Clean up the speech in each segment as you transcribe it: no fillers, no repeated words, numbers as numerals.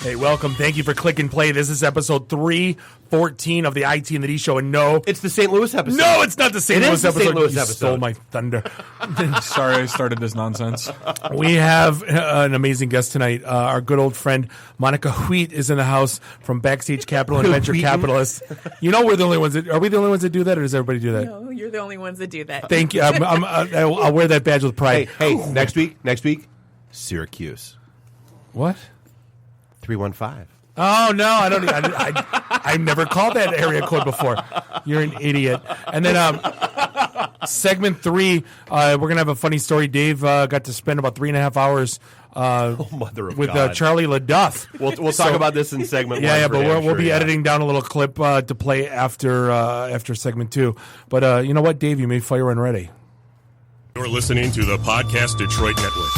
Hey, welcome. Thank you for click and play. This is episode 314 of the IT and the D Show. And no, it's the St. Louis episode. No, it's not the St. Louis episode. St. Louis you episode. Stole my thunder. Sorry, I started this nonsense. We have an amazing guest tonight. Our good old friend Monica Wheat is in the house from Backstage Capital and Venture Capitalists. You know, we're the only ones that are we the only ones that do that, or does everybody do that? No, you're the only ones that do that. Thank you. I'll wear that badge with pride. Hey, next week, Syracuse. What? 315. Oh no, I don't. I never called that area code before. You're an idiot. And then segment 3, we're gonna have a funny story. Dave got to spend about 3.5 hours with Charlie LeDuff. We'll talk about this in segment 1. Yeah, but we'll be editing down a little clip to play after segment 2. But you know what, Dave, you may fire when ready. You're listening to the Podcast Detroit Network.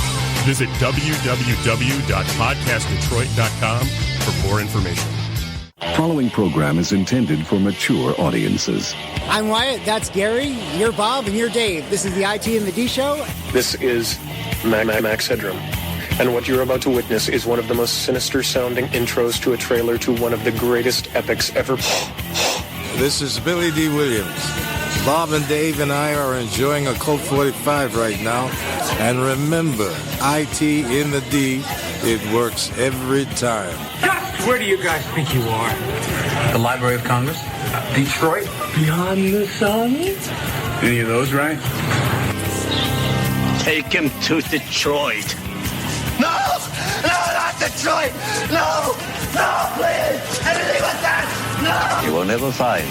Visit www.podcastdetroit.com for more information. Following program is intended for mature audiences. I'm Wyatt, that's Gary, you're Bob, and you're Dave. This is the IT and the D Show. This is Max Headroom. And what you're about to witness is one of the most sinister-sounding intros to a trailer to one of the greatest epics ever. This is Billy D. Williams. Bob and Dave and I are enjoying a Colt 45 right now. And remember, IT in the D, it works every time. Where do you guys think you are? The Library of Congress? Detroit? Beyond the sun? Any of those right? Take him to Detroit. No! No, not Detroit! No! No, please! Anything but that! No! You will never find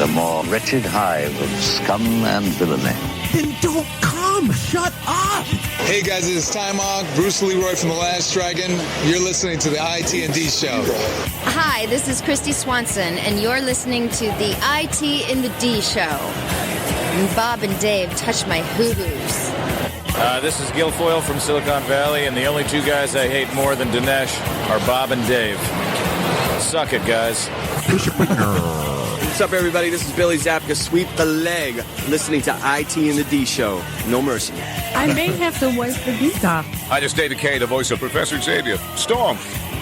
the more wretched hive of scum and villainy. Then don't come! Shut up! Hey guys, it's Time Hawk, Bruce Leroy from The Last Dragon. You're listening to the IT&D Show. Hi, this is Christy Swanson, and you're listening to the IT in the D Show. And Bob and Dave touch my hoo-hoos. This is Guilfoyle from Silicon Valley, and the only two guys I hate more than Dinesh are Bob and Dave. Suck it, guys. What's up, everybody? This is Billy Zapka. Sweep the leg. Listening to IT in the D Show. No mercy. I may have to wipe the beat off. Hi, this is David Kay, the voice of Professor Xavier. Storm,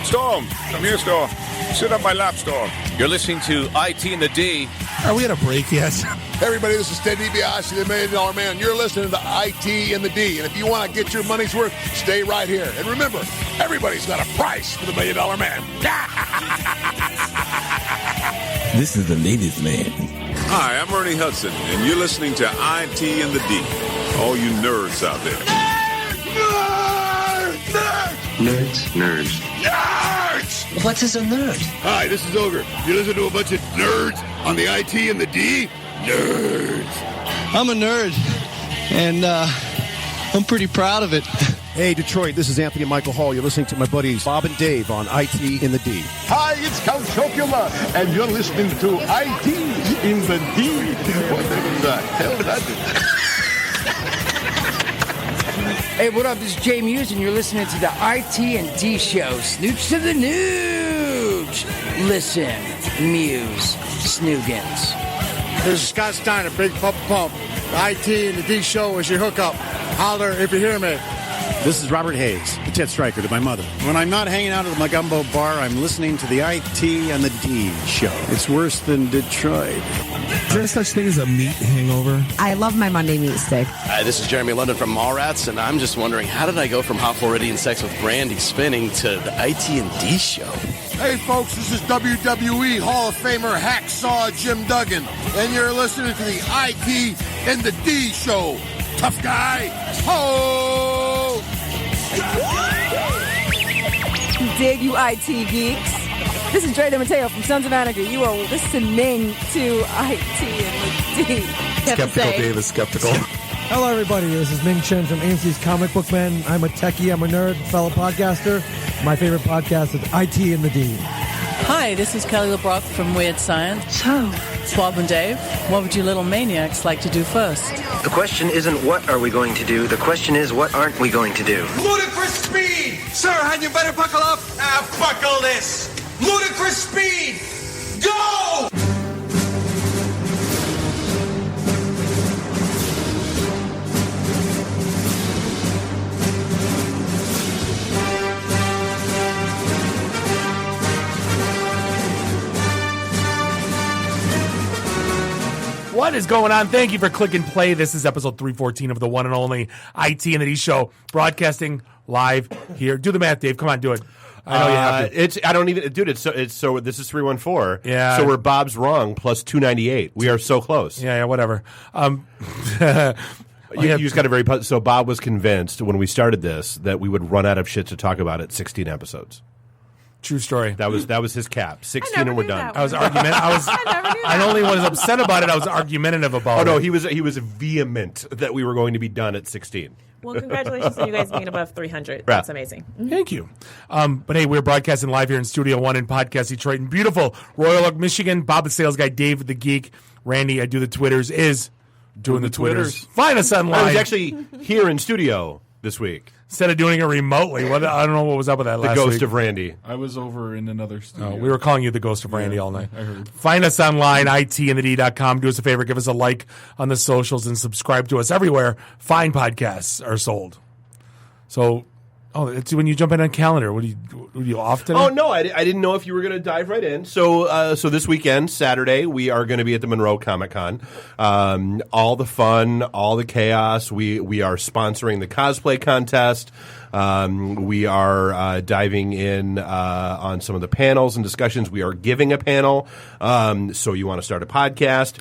come here, Storm. Sit on my lap, Storm. You're listening to IT in the D. Are we at a break yet? Hey, everybody, this is Ted DiBiase, the $1 Million Man. You're listening to IT in the D. And if you want to get your money's worth, stay right here. And remember, everybody's got a price for the $1 Million Man. This is the ladies' man. Hi, I'm Ernie Hudson, and you're listening to IT in the D. All you nerds out there. Nerds. Nerds. What is a nerd? Hi, this is Ogre. You listen to a bunch of nerds on the IT and the D? Nerds. I'm a nerd, and I'm pretty proud of it. Hey, Detroit, this is Anthony and Michael Hall. You're listening to my buddies Bob and Dave on IT in the D. Hi, it's Count Chocula, and you're listening to IT in the D. What the hell that is? Hey, what up? This is Jay Muse, and you're listening to the IT and D Show. Snooch to the nooch. Listen, Muse, Snoogans. This is Scott Steiner, Big Pump Pump. The IT and the D Show is your hookup. Holler if you hear me. This is Robert Hayes, the Ted Striker to my mother. When I'm not hanging out at the Magumbo bar, I'm listening to the IT and the D Show. It's worse than Detroit. Is there such thing as a meat hangover? I love my Monday meat steak. Hi, this is Jeremy London from Mallrats, and I'm just wondering, how did I go from Hot Floridian Sex with Brandy spinning to the IT and D Show? Hey, folks, this is WWE Hall of Famer Hacksaw Jim Duggan, and you're listening to the IT and the D Show. Tough guy. Ho! Dig, you IT geeks. This is Dre DeMatteo from Sons of Anarchy. You are listening to IT and the D. Skeptical Dave is skeptical. Hello, everybody. This is Ming Chen from AMC's Comic Book Man. I'm a techie. I'm a nerd, fellow podcaster. My favorite podcast is IT and the D. Hi, this is Kelly LeBrock from Weird Science. So, Bob and Dave, what would you little maniacs like to do first? The question isn't what are we going to do. The question is what aren't we going to do. Ludicrous speed! Sir, had you better buckle up? Buckle this! Ludicrous speed! Go! What is going on? Thank you for clicking play. This is episode 314 of the one and only IT and the D Show, broadcasting live here. Do the math, Dave. Come on, do it. I know you have to. I don't even, dude. It's so. This is 314. Yeah. So we're Bob's wrong plus 298. We are so close. Yeah, whatever. You just got a very. So Bob was convinced when we started this that we would run out of shit to talk about at 16 episodes. True story. That was his cap. 16 and we're done. I was argumentative. I not only was upset about it, I was argumentative about it. Oh no, he was vehement that we were going to be done at 16. Well, congratulations on you guys being above 300. That's amazing. Thank you. But hey, we're broadcasting live here in Studio One in Podcast Detroit in beautiful Royal Oak, Michigan. Bob the Sales Guy, Dave the Geek, Randy, I do the Twitters, is doing the Twitters. Find us online. I was actually here in studio this week. Instead of doing it remotely. I don't know what was up with that last week. The ghost of Randy. I was over in another studio. We were calling you the ghost of Randy all night. I heard. Find us online, itandthed.com. Do us a favor, give us a like on the socials and subscribe to us everywhere fine podcasts are sold. So, it's when you jump in on calendar. Were you off today? Oh, no, I didn't know if you were going to dive right in. So this weekend, Saturday, we are going to be at the Monroe Comic-Con. All the fun, all the chaos. We are sponsoring the cosplay contest. We are diving in on some of the panels and discussions. We are giving a panel. So you want to start a podcast.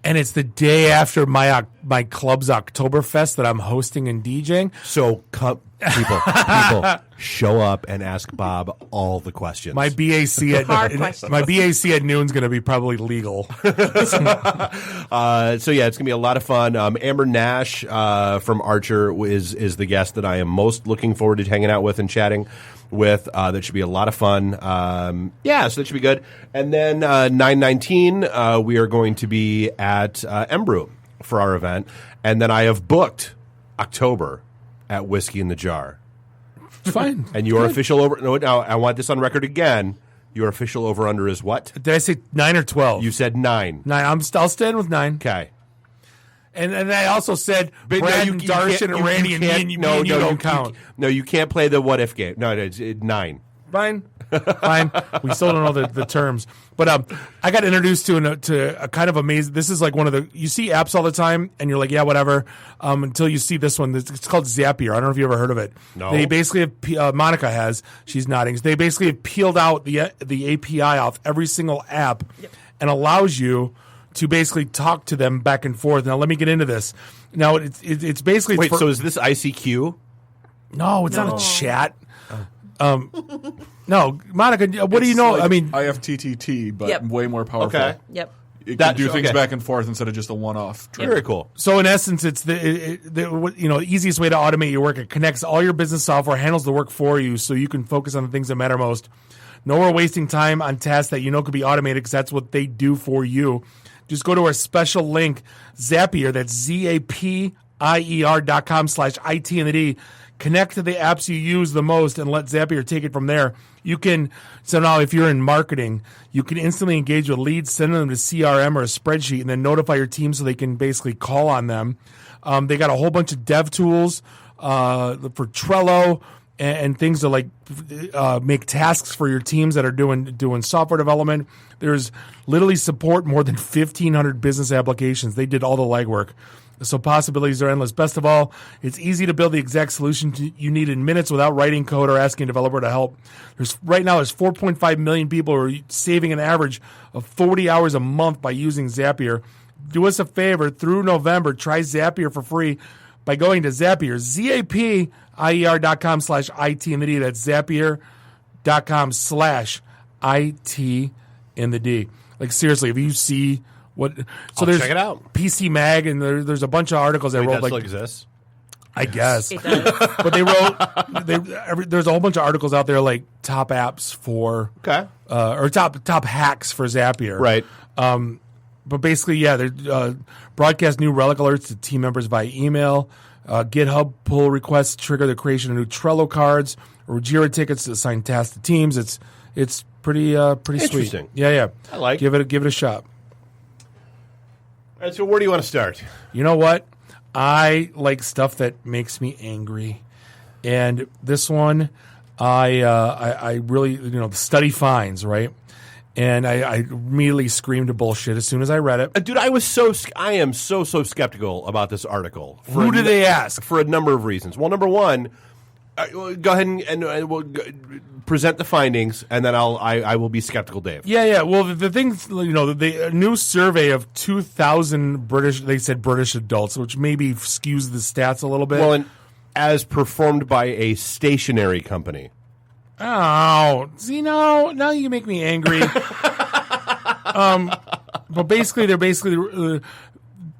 And it's the day after my club's Oktoberfest that I'm hosting and DJing. So people, show up and ask Bob all the questions. My BAC at noon is going to be probably legal. So yeah, it's going to be a lot of fun. Amber Nash from Archer is the guest that I am most looking forward to hanging out with and chatting with. That should be a lot of fun. So that should be good. And then 9/19, we are going to be at Embrew for our event. And then I have booked October at Whiskey in the Jar. Fine. And your official over. No, I want this on record again. Your official over under is what? Did I say 9 or 12? You said 9. 9. I'll stand with 9. Okay. And I also said Brad and Darshan and Randy and me and you don't count. No, you can't play the what if game. No, it's 9. Fine. We still don't know the terms. But I got introduced to a kind of amazing. This is like one of the. You see apps all the time, and you're like, yeah, whatever. Until you see this one. It's called Zapier. I don't know if you ever heard of it. No. They basically have, Monica has. She's nodding. They basically have peeled out the API off every single app, and allows you to basically talk to them back and forth. Now, let me get into this. Now, it's basically. Wait, so is this ICQ? No, it's not a chat. No, Monica, what do you know? Like I mean, IFTTT, but way more powerful. Okay. Yep. It can do things back and forth instead of just a one-off. Very cool. So in essence, it's the easiest way to automate your work. It connects all your business software, handles the work for you, so you can focus on the things that matter most. No more wasting time on tasks that you know could be automated because that's what they do for you. Just go to our special link, Zapier. That's ZAPIER.com/IT and the D. Connect to the apps you use the most and let Zapier take it from there. So now if you're in marketing, you can instantly engage with leads, send them to CRM or a spreadsheet, and then notify your team so they can basically call on them. They got a whole bunch of dev tools for Trello and things to make tasks for your teams that are doing software development. There's literally support more than 1,500 business applications. They did all the legwork. So possibilities are endless. Best of all, it's easy to build the exact solution you need in minutes without writing code or asking a developer to help. Right now, there's 4.5 million people who are saving an average of 40 hours a month by using Zapier. Do us a favor. Through November, try Zapier for free by going to Zapier, ZAPIER.com/IT in the D. That's Zapier.com/IT in the D. Like, seriously, if you see... There's check it out. PC Mag, and there's a bunch of articles that wrote. That still exists? I guess. It does. But they wrote. There's a whole bunch of articles out there like top apps for. Okay. Or top hacks for Zapier. Right. But basically, yeah, they broadcast new relic alerts to team members via email. GitHub pull requests trigger the creation of new Trello cards or Jira tickets to assign tasks to teams. It's pretty sweet. Interesting. Yeah. I like. Give it a shot. All right, so where do you want to start? You know what? I like stuff that makes me angry, and this one, I really, the study finds, right? And I immediately screamed bullshit as soon as I read it. Dude, I am so skeptical about this article. Who did they ask? For a number of reasons. Well, number one, go ahead and we'll present the findings, and then I will be skeptical, Dave. Yeah. Well, the things, the new survey of 2,000 they said British adults, which maybe skews the stats a little bit. Well, and as performed by a stationery company. Oh, see, now you make me angry. But basically,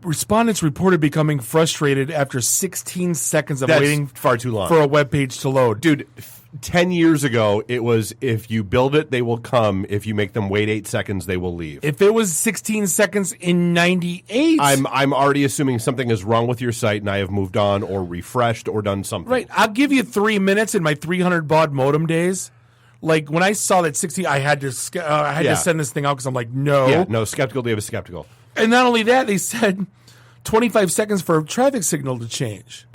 respondents reported becoming frustrated after 16 seconds of waiting far too long for a web page to load. Dude, 10 years ago, it was if you build it, they will come. If you make them wait 8 seconds, they will leave. If it was 16 seconds in 98... I'm already assuming something is wrong with your site, and I have moved on or refreshed or done something. Right. I'll give you 3 minutes in my 300 baud modem days. Like, when I saw that 16, I had to send this thing out because I'm like, no. Yeah, no, skeptical Dave is skeptical. And not only that, they said 25 seconds for a traffic signal to change.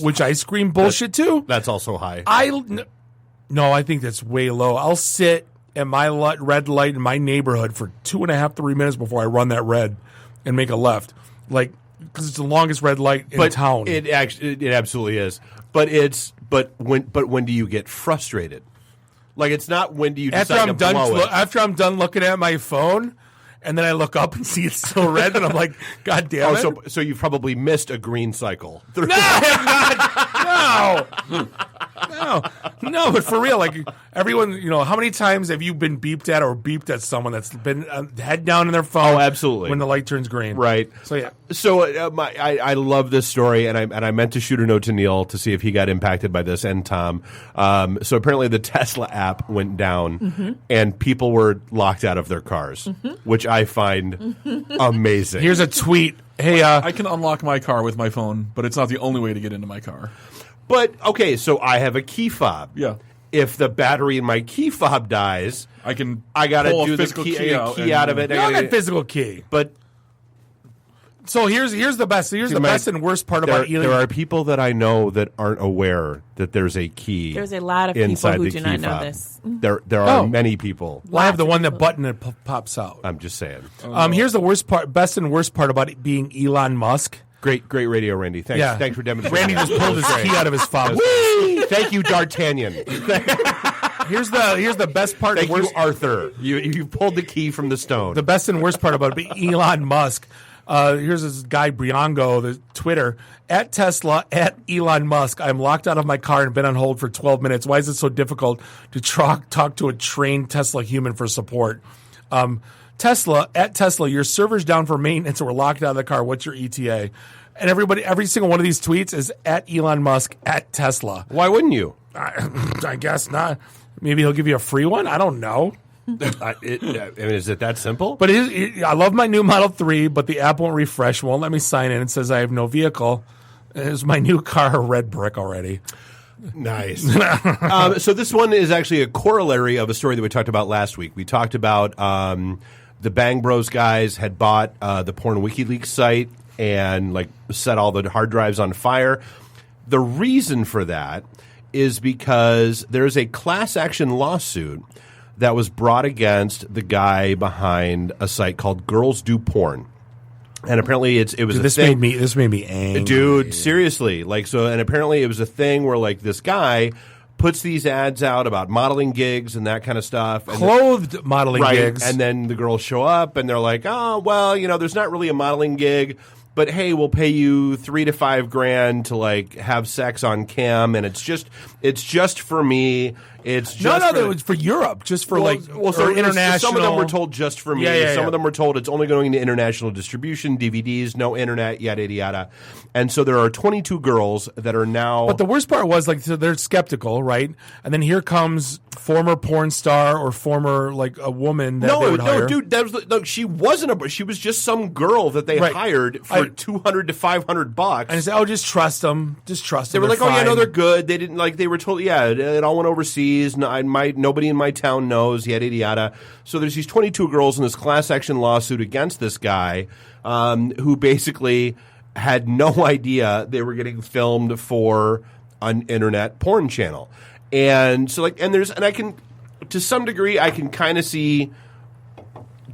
Which I scream bullshit too. That's also high. No, I think that's way low. I'll sit at my red light in my neighborhood for 2.5, 3 minutes before I run that red and make a left. Like, because it's the longest red light in town. It absolutely is. But when do you get frustrated? Like, it's not when do you decide to blow it. After I'm done looking at my phone, and then I look up and see it's still red, and I'm like, God damn it. So you've probably missed a green cycle. No, I have not. No, but for real, like, everyone, how many times have you been beeped at someone that's been head down in their phone? Oh, absolutely. When the light turns green. Right. So, yeah. So I love this story, and I meant to shoot a note to Neil to see if he got impacted by this, and Tom. So apparently the Tesla app went down, and people were locked out of their cars, which I find amazing. Here's a tweet. Hey, I can unlock my car with my phone, but it's not the only way to get into my car. But, okay, so I have a key fob. Yeah. If the battery in my key fob dies, I got to do the key out of it. Not a physical key. But so here's the best. Here's the best and worst part about Elon. There are people that I know that aren't aware that there's a key. There's a lot of people who do not know this. There are many people. Well, I have the one that button that pops out. I'm just saying. Here's the best and worst part about it being Elon Musk. Great radio, Randy. Thanks. Yeah. Thanks for demonstrating. Randy just pulled his key out of his fob. Thank you, D'Artagnan. Here's the best part. Thank you, Arthur. You pulled the key from the stone. The best and worst part about it, Elon Musk. Here's this guy Briango, the Twitter at Tesla at Elon Musk. I'm locked out of my car and been on hold for 12 minutes. Why is it so difficult to talk to a trained Tesla human for support? Tesla at Tesla, your server's down for maintenance, and we're locked out of the car. What's your ETA? And every single one of these tweets is at Elon Musk at Tesla. Why wouldn't you? I guess not. Maybe he'll give you a free one. I don't know. Is it that simple? But I love my new Model 3, but the app won't refresh, won't let me sign in. It says I have no vehicle. Is my new car a red brick already? Nice. So this one is actually a corollary of a story that we talked about last week. We talked about the Bang Bros guys had bought the Porn WikiLeaks site and set all the hard drives on fire. The reason for that is because there's a class action lawsuit that was brought against the guy behind a site called Girls Do Porn. And apparently it was this made me angry. Dude, seriously. And apparently it was a thing where this guy puts these ads out about modeling gigs and that kind of stuff. And Clothed modeling gigs. And then the girls show up and they're like, oh, well, there's not really a modeling gig, but hey, we'll pay you $3,000 to $5,000 to have sex on cam, and it's just for me. It's just it was for Europe, just for international. Some of them were told just for me. Yeah. Some of them were told it's only going to international distribution, DVDs, no internet, yada yada. And so there are 22 girls that are now. But the worst part was so they're skeptical, right? And then here comes former porn star or former a woman that they would hire. Dude, she wasn't she was just some girl that they hired for $200 to $500. And I said, just trust them. Just trust them. They were fine. no, they're good. They didn't they were told, it all went overseas. Nobody in my town knows, yada yada. So there's these 22 girls in this class action lawsuit against this guy, who basically had no idea they were getting filmed for an internet porn channel, and so I can to some degree, I can kind of see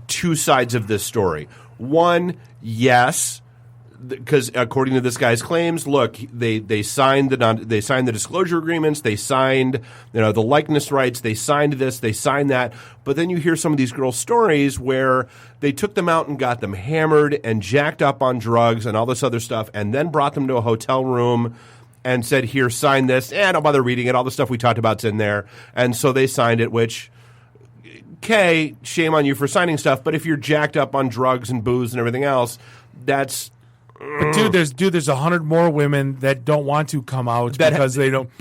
two sides of this story. One, yes, because according to this guy's claims, look, they signed the disclosure agreements, they signed the likeness rights, they signed this, they signed that. But then you hear some of these girls' stories where they took them out and got them hammered and jacked up on drugs and all this other stuff, and then brought them to a hotel room and said, "Here, sign this." Don't bother reading it. All the stuff we talked about's in there, and so they signed it. Which, okay, shame on you for signing stuff. But if you're jacked up on drugs and booze and everything else, that's. But there's 100 more women that don't want to come out because they don't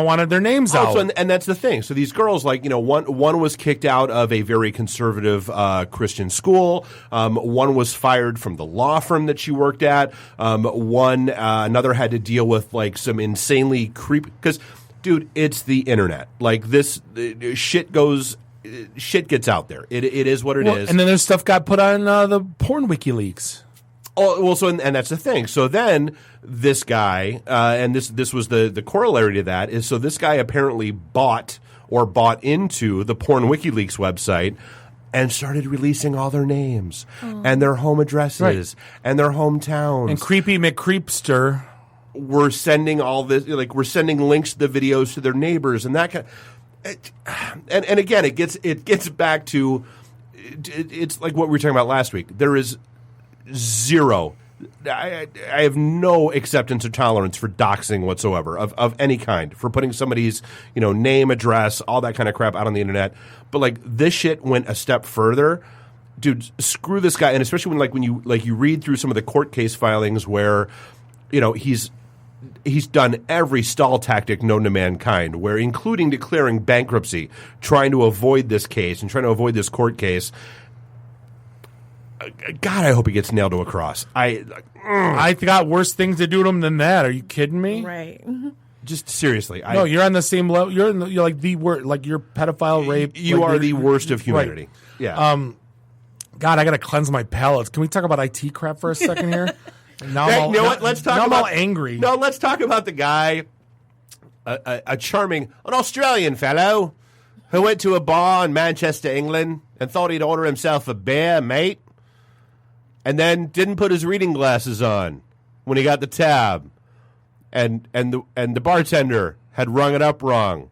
want their names out. So, and that's the thing. So these girls, one was kicked out of a very conservative Christian school. One was fired from the law firm that she worked at. Another had to deal with some insanely creepy. Because, dude, it's the internet. This shit gets out there. It is what it is. And then there's stuff got put on the porn WikiLeaks. Oh, well, and that's the thing. So then this guy, and this was the corollary to that, is so this guy apparently bought into the Porn WikiLeaks website and started releasing all their names and their home addresses and their hometowns. And Creepy McCreepster. We're sending all this, we're sending links to the videos to their neighbors and that kind of, and again, it gets back to, it's like what we were talking about last week. There is zero. I have no acceptance or tolerance for doxing whatsoever of any kind, for putting somebody's name, address, all that kind of crap out on the internet. But this shit went a step further, dude. Screw this guy, and especially when you read through some of the court case filings where he's done every stall tactic known to mankind, where including declaring bankruptcy, trying to avoid this case and trying to avoid this court case. God, I hope he gets nailed to a cross. I got worse things to do to him than that. Are you kidding me? Right. Just seriously. No, you're on the same level. You're like the worst. Like you're pedophile, rape. You are the worst of humanity. Right. Yeah. God, I got to cleanse my palates. Can we talk about IT crap for a second here? Now let's talk now about. I'm all angry. No, let's talk about the guy, an Australian fellow who went to a bar in Manchester, England, and thought he'd order himself a beer, mate. And then didn't put his reading glasses on when he got the tab, and the bartender had rung it up wrong.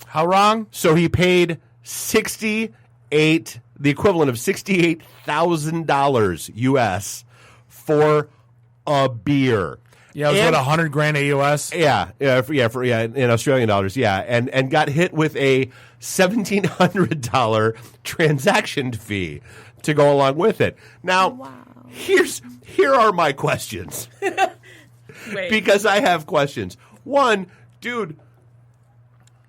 How wrong? So he paid the equivalent of $68,000 US for a beer. Yeah, it was what, $100,000 AUS. Yeah, in Australian dollars. Yeah, and got hit with a $1,700 transaction fee to go along with it. Now, here are my questions. Because I have questions. One, dude,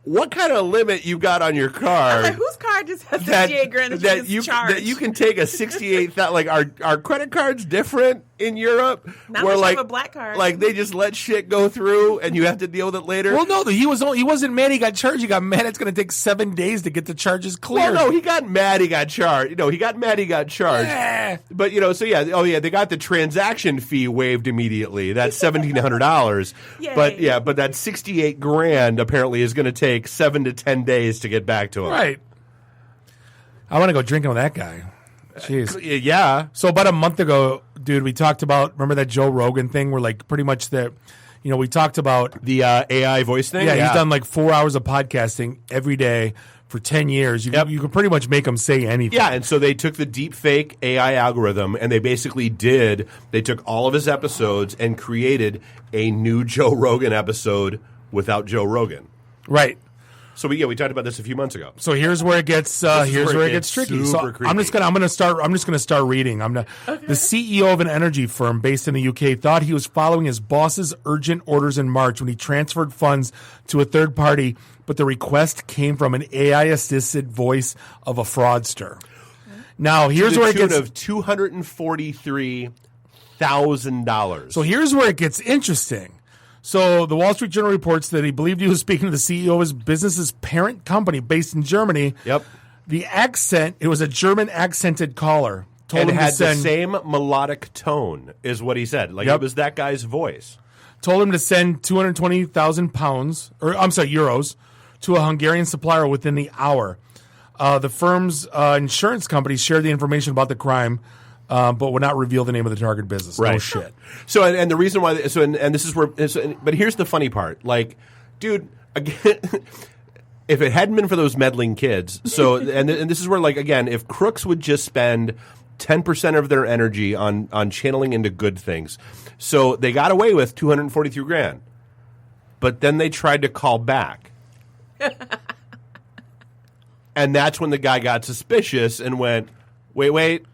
what kind of limit you got on your card? Like, whose card just has $68,000 that you charge? That you can take a $68,000. Are credit cards different in Europe? Not much have a black card. Like they just let shit go through and you have to deal with it later. Well, no, he wasn't mad. He got charged. He got mad. It's going to take 7 days to get the charges cleared. Well, no, he got mad. He got charged. He got mad. He got charged. Yeah. But so yeah. Oh yeah, they got the transaction fee waived immediately. That's $1,700. But that $68,000 apparently is going to take 7 to 10 days to get back to him. Right. I want to go drinking with that guy. Jeez. Yeah. So about a month ago, dude, we talked about, remember that Joe Rogan thing where pretty much we talked about the AI voice thing? Yeah, he's done 4 hours of podcasting every day for 10 years. You can pretty much make him say anything. Yeah, and so they took the deep fake AI algorithm and they basically they took all of his episodes and created a new Joe Rogan episode without Joe Rogan. Right. So we talked about this a few months ago. So here's where it gets tricky. So creepy. I'm just gonna start reading. The CEO of an energy firm based in the UK thought he was following his boss's urgent orders in March when he transferred funds to a third party, but the request came from an AI assisted voice of a fraudster. Now here's where it gets of $243,000. So here's where it gets interesting. So the Wall Street Journal reports that he believed he was speaking to the CEO of his business's parent company based in Germany. Yep. The accent, it was a German accented caller. Told him had the same melodic tone, is what he said. It was that guy's voice. Told him to send 220,000 euros to a Hungarian supplier within the hour. The firm's insurance company shared the information about the crime, but would not reveal the name of the target business. Right. No shit. So, and the reason why, and this is where, but here's the funny part. Like, dude, again, if it hadn't been for those meddling kids, so, and this is where, like, again, if crooks would just spend 10% of their energy on channeling into good things. So they got away with $243,000, but then they tried to call back. And that's when the guy got suspicious and went, wait,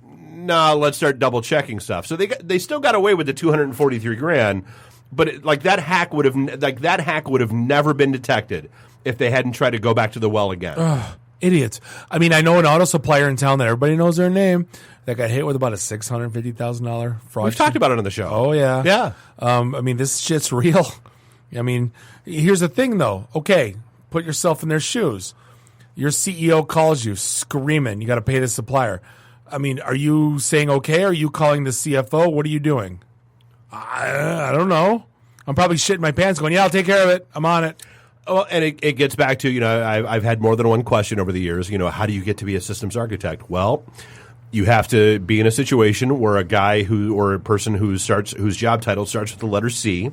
no, let's start double checking stuff. So they still got away with the $243,000, but that hack would have never been detected if they hadn't tried to go back to the well again. Ugh, idiots. I mean, I know an auto supplier in town that everybody knows their name that got hit with about a $650,000 fraud. We've talked about it on the show. Oh yeah, yeah. I mean, this shit's real. I mean, here's the thing though. Okay, put yourself in their shoes. Your CEO calls you screaming, you got to pay the supplier. I mean, are you saying okay? Are you calling the CFO? What are you doing? I don't know. I'm probably shitting my pants going, yeah, I'll take care of it. I'm on it. Well, and it gets back to, I've had more than one question over the years, how do you get to be a systems architect? Well, you have to be in a situation where a guy or a person whose job title starts with the letter C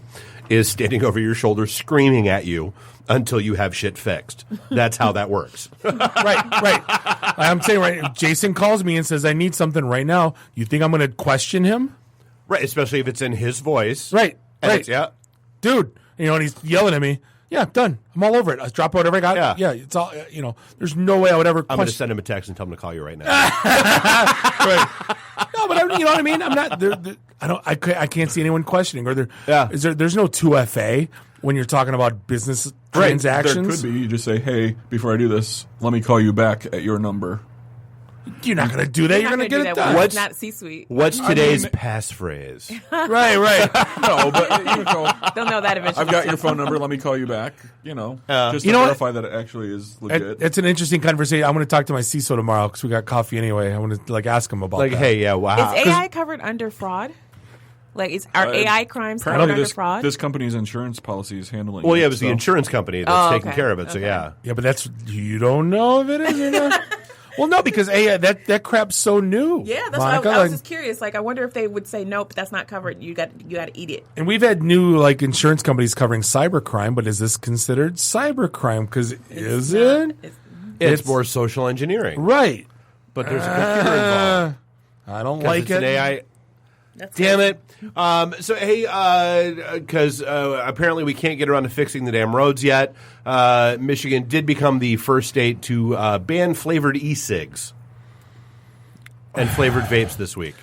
is standing over your shoulder screaming at you until you have shit fixed. That's how that works. Right. I'm saying, right, if Jason calls me and says, I need something right now, you think I'm going to question him? Right, especially if it's in his voice. Right. Yeah. Dude, and he's yelling at me. Yeah, done. I'm all over it. I'll drop whatever I got. Yeah, it's all, there's no way I would ever I'm going to send him a text and tell him to call you right now. Right. No, but you know what I mean? I'm not, I can't see anyone questioning. Or there's no 2FA when you're talking about business transactions. There could be. You just say, hey, before I do this, let me call you back at your number. You're not going to do that. You're going to get it done. It's not C-suite. What's today's passphrase? Right. No, but you know, they'll know that eventually. I've got your phone number. Let me call you back. Just to verify that it actually is legit. It's an interesting conversation. I'm going to talk to my CISO tomorrow because we got coffee anyway. I want to ask him about that. Hey, yeah, wow. Is AI covered under fraud? Are AI crimes covered under fraud? This company's insurance policy is handling. Well, yeah, it was the insurance company that's taking care of it. So yeah, but you don't know if it is or not. Well, no, because that crap's so new. Yeah, that's why I was just curious. I wonder if they would say nope, that's not covered. You got to eat it. And we've had new insurance companies covering cybercrime, but is this considered cybercrime? Because it's more social engineering, right? But there's a computer involved. I don't like it. An AI. Damn it. So, hey, because apparently we can't get around to fixing the damn roads yet, Michigan did become the first state to ban flavored e-cigs and flavored vapes this week.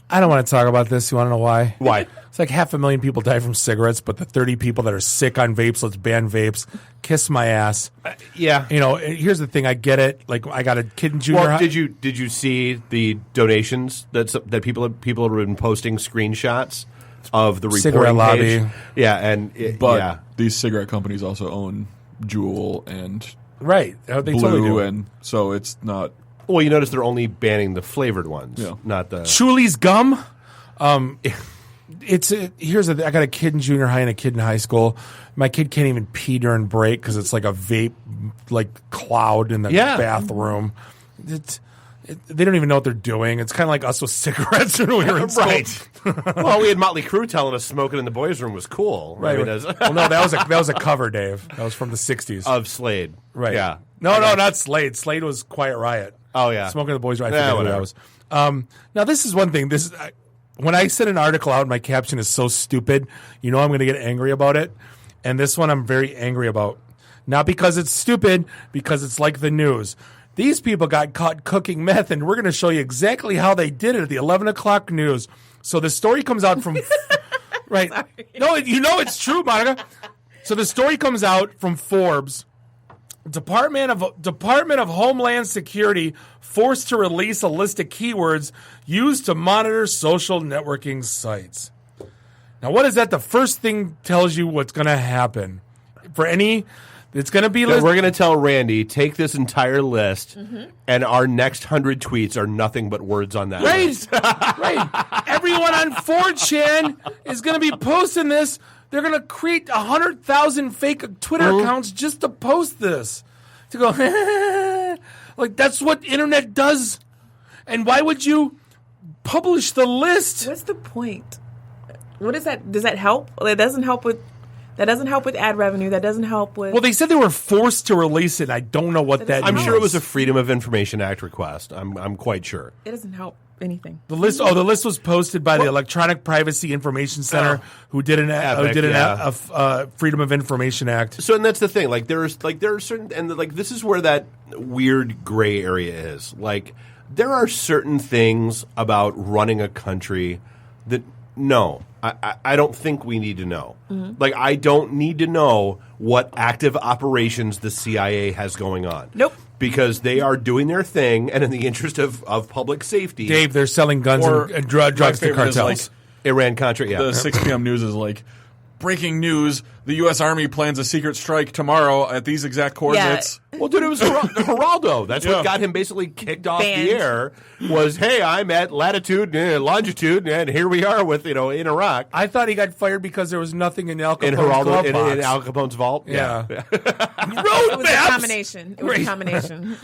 I don't want to talk about this. You want to know why? Why? It's like 500,000 people die from cigarettes, but the 30 people that are sick on vapes, let's ban vapes. Kiss my ass. Yeah. Here's the thing. I get it. I got a kid in junior high. Did you see the donations that people have been posting screenshots of the cigarette reporting lobby? Page? Yeah, but these cigarette companies also own Juul and right. They Blue, totally do. And so it's not. Well, you notice they're only banning the flavored ones, not the Chuli's gum. Here's the thing. I got a kid in junior high and a kid in high school. My kid can't even pee during break because it's like a vape cloud in the bathroom. They don't even know what they're doing. It's kind of like us with cigarettes when we were in school. Right. Well, we had Motley Crue telling us smoking in the boys' room was cool. Right. I mean, well, no, that was a cover, Dave. That was from the 60s. Of Slade. Right. Yeah. No, not Slade. Slade was Quiet Riot. Oh, yeah. Smoking in the boys' room. I forget who that was. Now, this is one thing. When I send an article out and my caption is so stupid, I'm going to get angry about it. And this one I'm very angry about. Not because it's stupid, because it's like the news. These people got caught cooking meth, and we're going to show you exactly how they did it at the 11 o'clock news. So the story comes out from... right. Sorry. No, it's true, Monica. So the story comes out from Forbes. Department of Homeland Security forced to release a list of keywords used to monitor social networking sites. Now, what is that? The first thing tells you what's going to happen. It's going to be... We're going to tell Randy, take this entire list, and our next 100 tweets are nothing but words on that list. Right. Everyone on 4chan is going to be posting this They're going to create 100,000 fake Twitter accounts just to post this. To go, like, that's what internet does. And why would you publish the list? What's the point? What is that? Does that help? That doesn't help with ad revenue. That doesn't help with. Well, they said they were forced to release it. I don't know what that I'm means. sure it was a Freedom of Information Act request. I'm quite sure. It doesn't help anything. The list was posted by the Electronic Privacy Information Center, who did a Freedom of Information Act. So, and that's the thing. Like, there are certain, and like this is where that weird gray area is. Like, there are certain things about running a country that I don't think we need to know. Mm-hmm. Like, I don't need to know what active operations the CIA has going on. Nope. Because they are doing their thing, and in the interest of public safety. Dave, they're selling guns and drugs to cartels. Like, Iran-Contra, yeah. The 6 p.m. news is like, breaking news, the U.S. Army plans a secret strike tomorrow at these exact coordinates. Yeah. Well, dude, it was Geraldo. That's what got him basically kicked off the air was, hey, I'm at latitude, longitude, and here we are with, in Iraq. I thought he got fired because there was nothing in Al Capone's in Al Capone's vault? Yeah. It was a combination. It was a combination.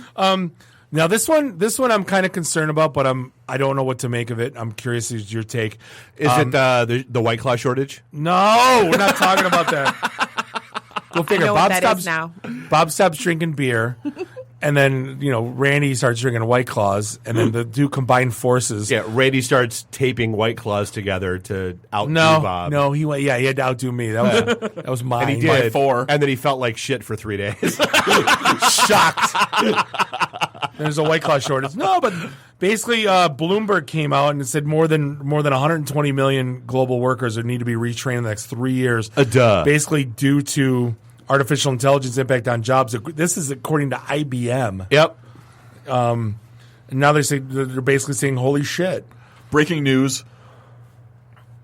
Now this one I'm kind of concerned about, but I don't know what to make of it. I'm curious as your take. Is it the White Claw shortage? No, we're not talking about that. Go figure. Bob stops drinking beer, and then Randy starts drinking White Claws, and then the two combined forces. Yeah, Randy starts taping White Claws together to outdo Bob. No, he had to outdo me. That was mine. And he did. By 4. And then he felt like shit for 3 days. Shocked. There's a White Claw shortage. No, but basically, Bloomberg came out and said more than 120 million global workers would need to be retrained in the next 3 years. Basically, due to artificial intelligence impact on jobs. This is according to IBM. Yep. And now they're basically saying, "Holy shit!" Breaking news: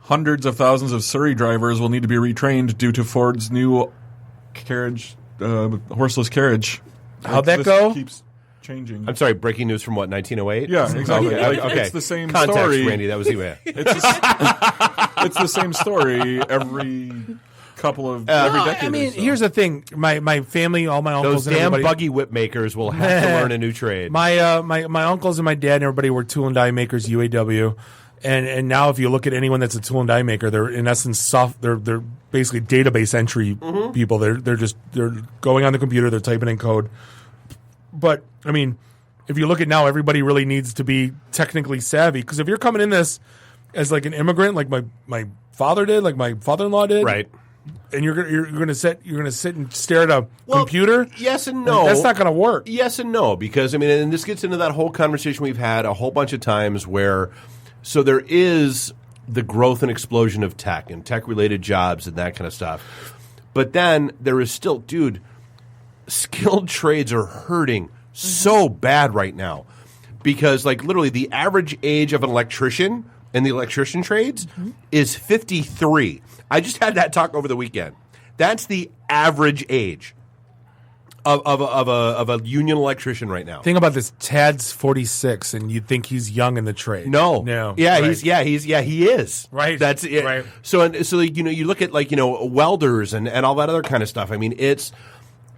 hundreds of thousands of Surrey drivers will need to be retrained due to Ford's new carriage, horseless carriage. How'd that go? Keeps changing. I'm sorry, breaking news from what, 1908? Yeah, exactly. Okay. It's the same Context, story. Randy, that was you. It's the same story every couple of every decade. I mean, here's the thing: my family, all my uncles, those damn and buggy whip makers will have to learn a new trade. My uncles and my dad and everybody were tool and die makers, UAW. And now, if you look at anyone that's a tool and die maker, they're in essence they're basically database entry people. They're going on the computer, they're typing in code. But I mean, if you look at now, everybody really needs to be technically savvy, because if you're coming in this as like an immigrant, like my father did, like my father-in-law did, right? And you're gonna sit and stare at a computer. Yes and no. That's not gonna work. Yes and no, because I mean, and this gets into that whole conversation we've had a whole bunch of times where. So there is the growth and explosion of tech and tech-related jobs and that kind of stuff. But then there is still, dude, skilled trades are hurting so bad right now. Because, like, literally the average age of an electrician in the electrician trades is 53. I just had that talk over the weekend. That's the average age of a union electrician right now. Think about this. Tad's 46, and you'd think he's young in the trade. No. Yeah, right. he is. Right. That's it. Right. So you look at welders and all that other kind of stuff. I mean,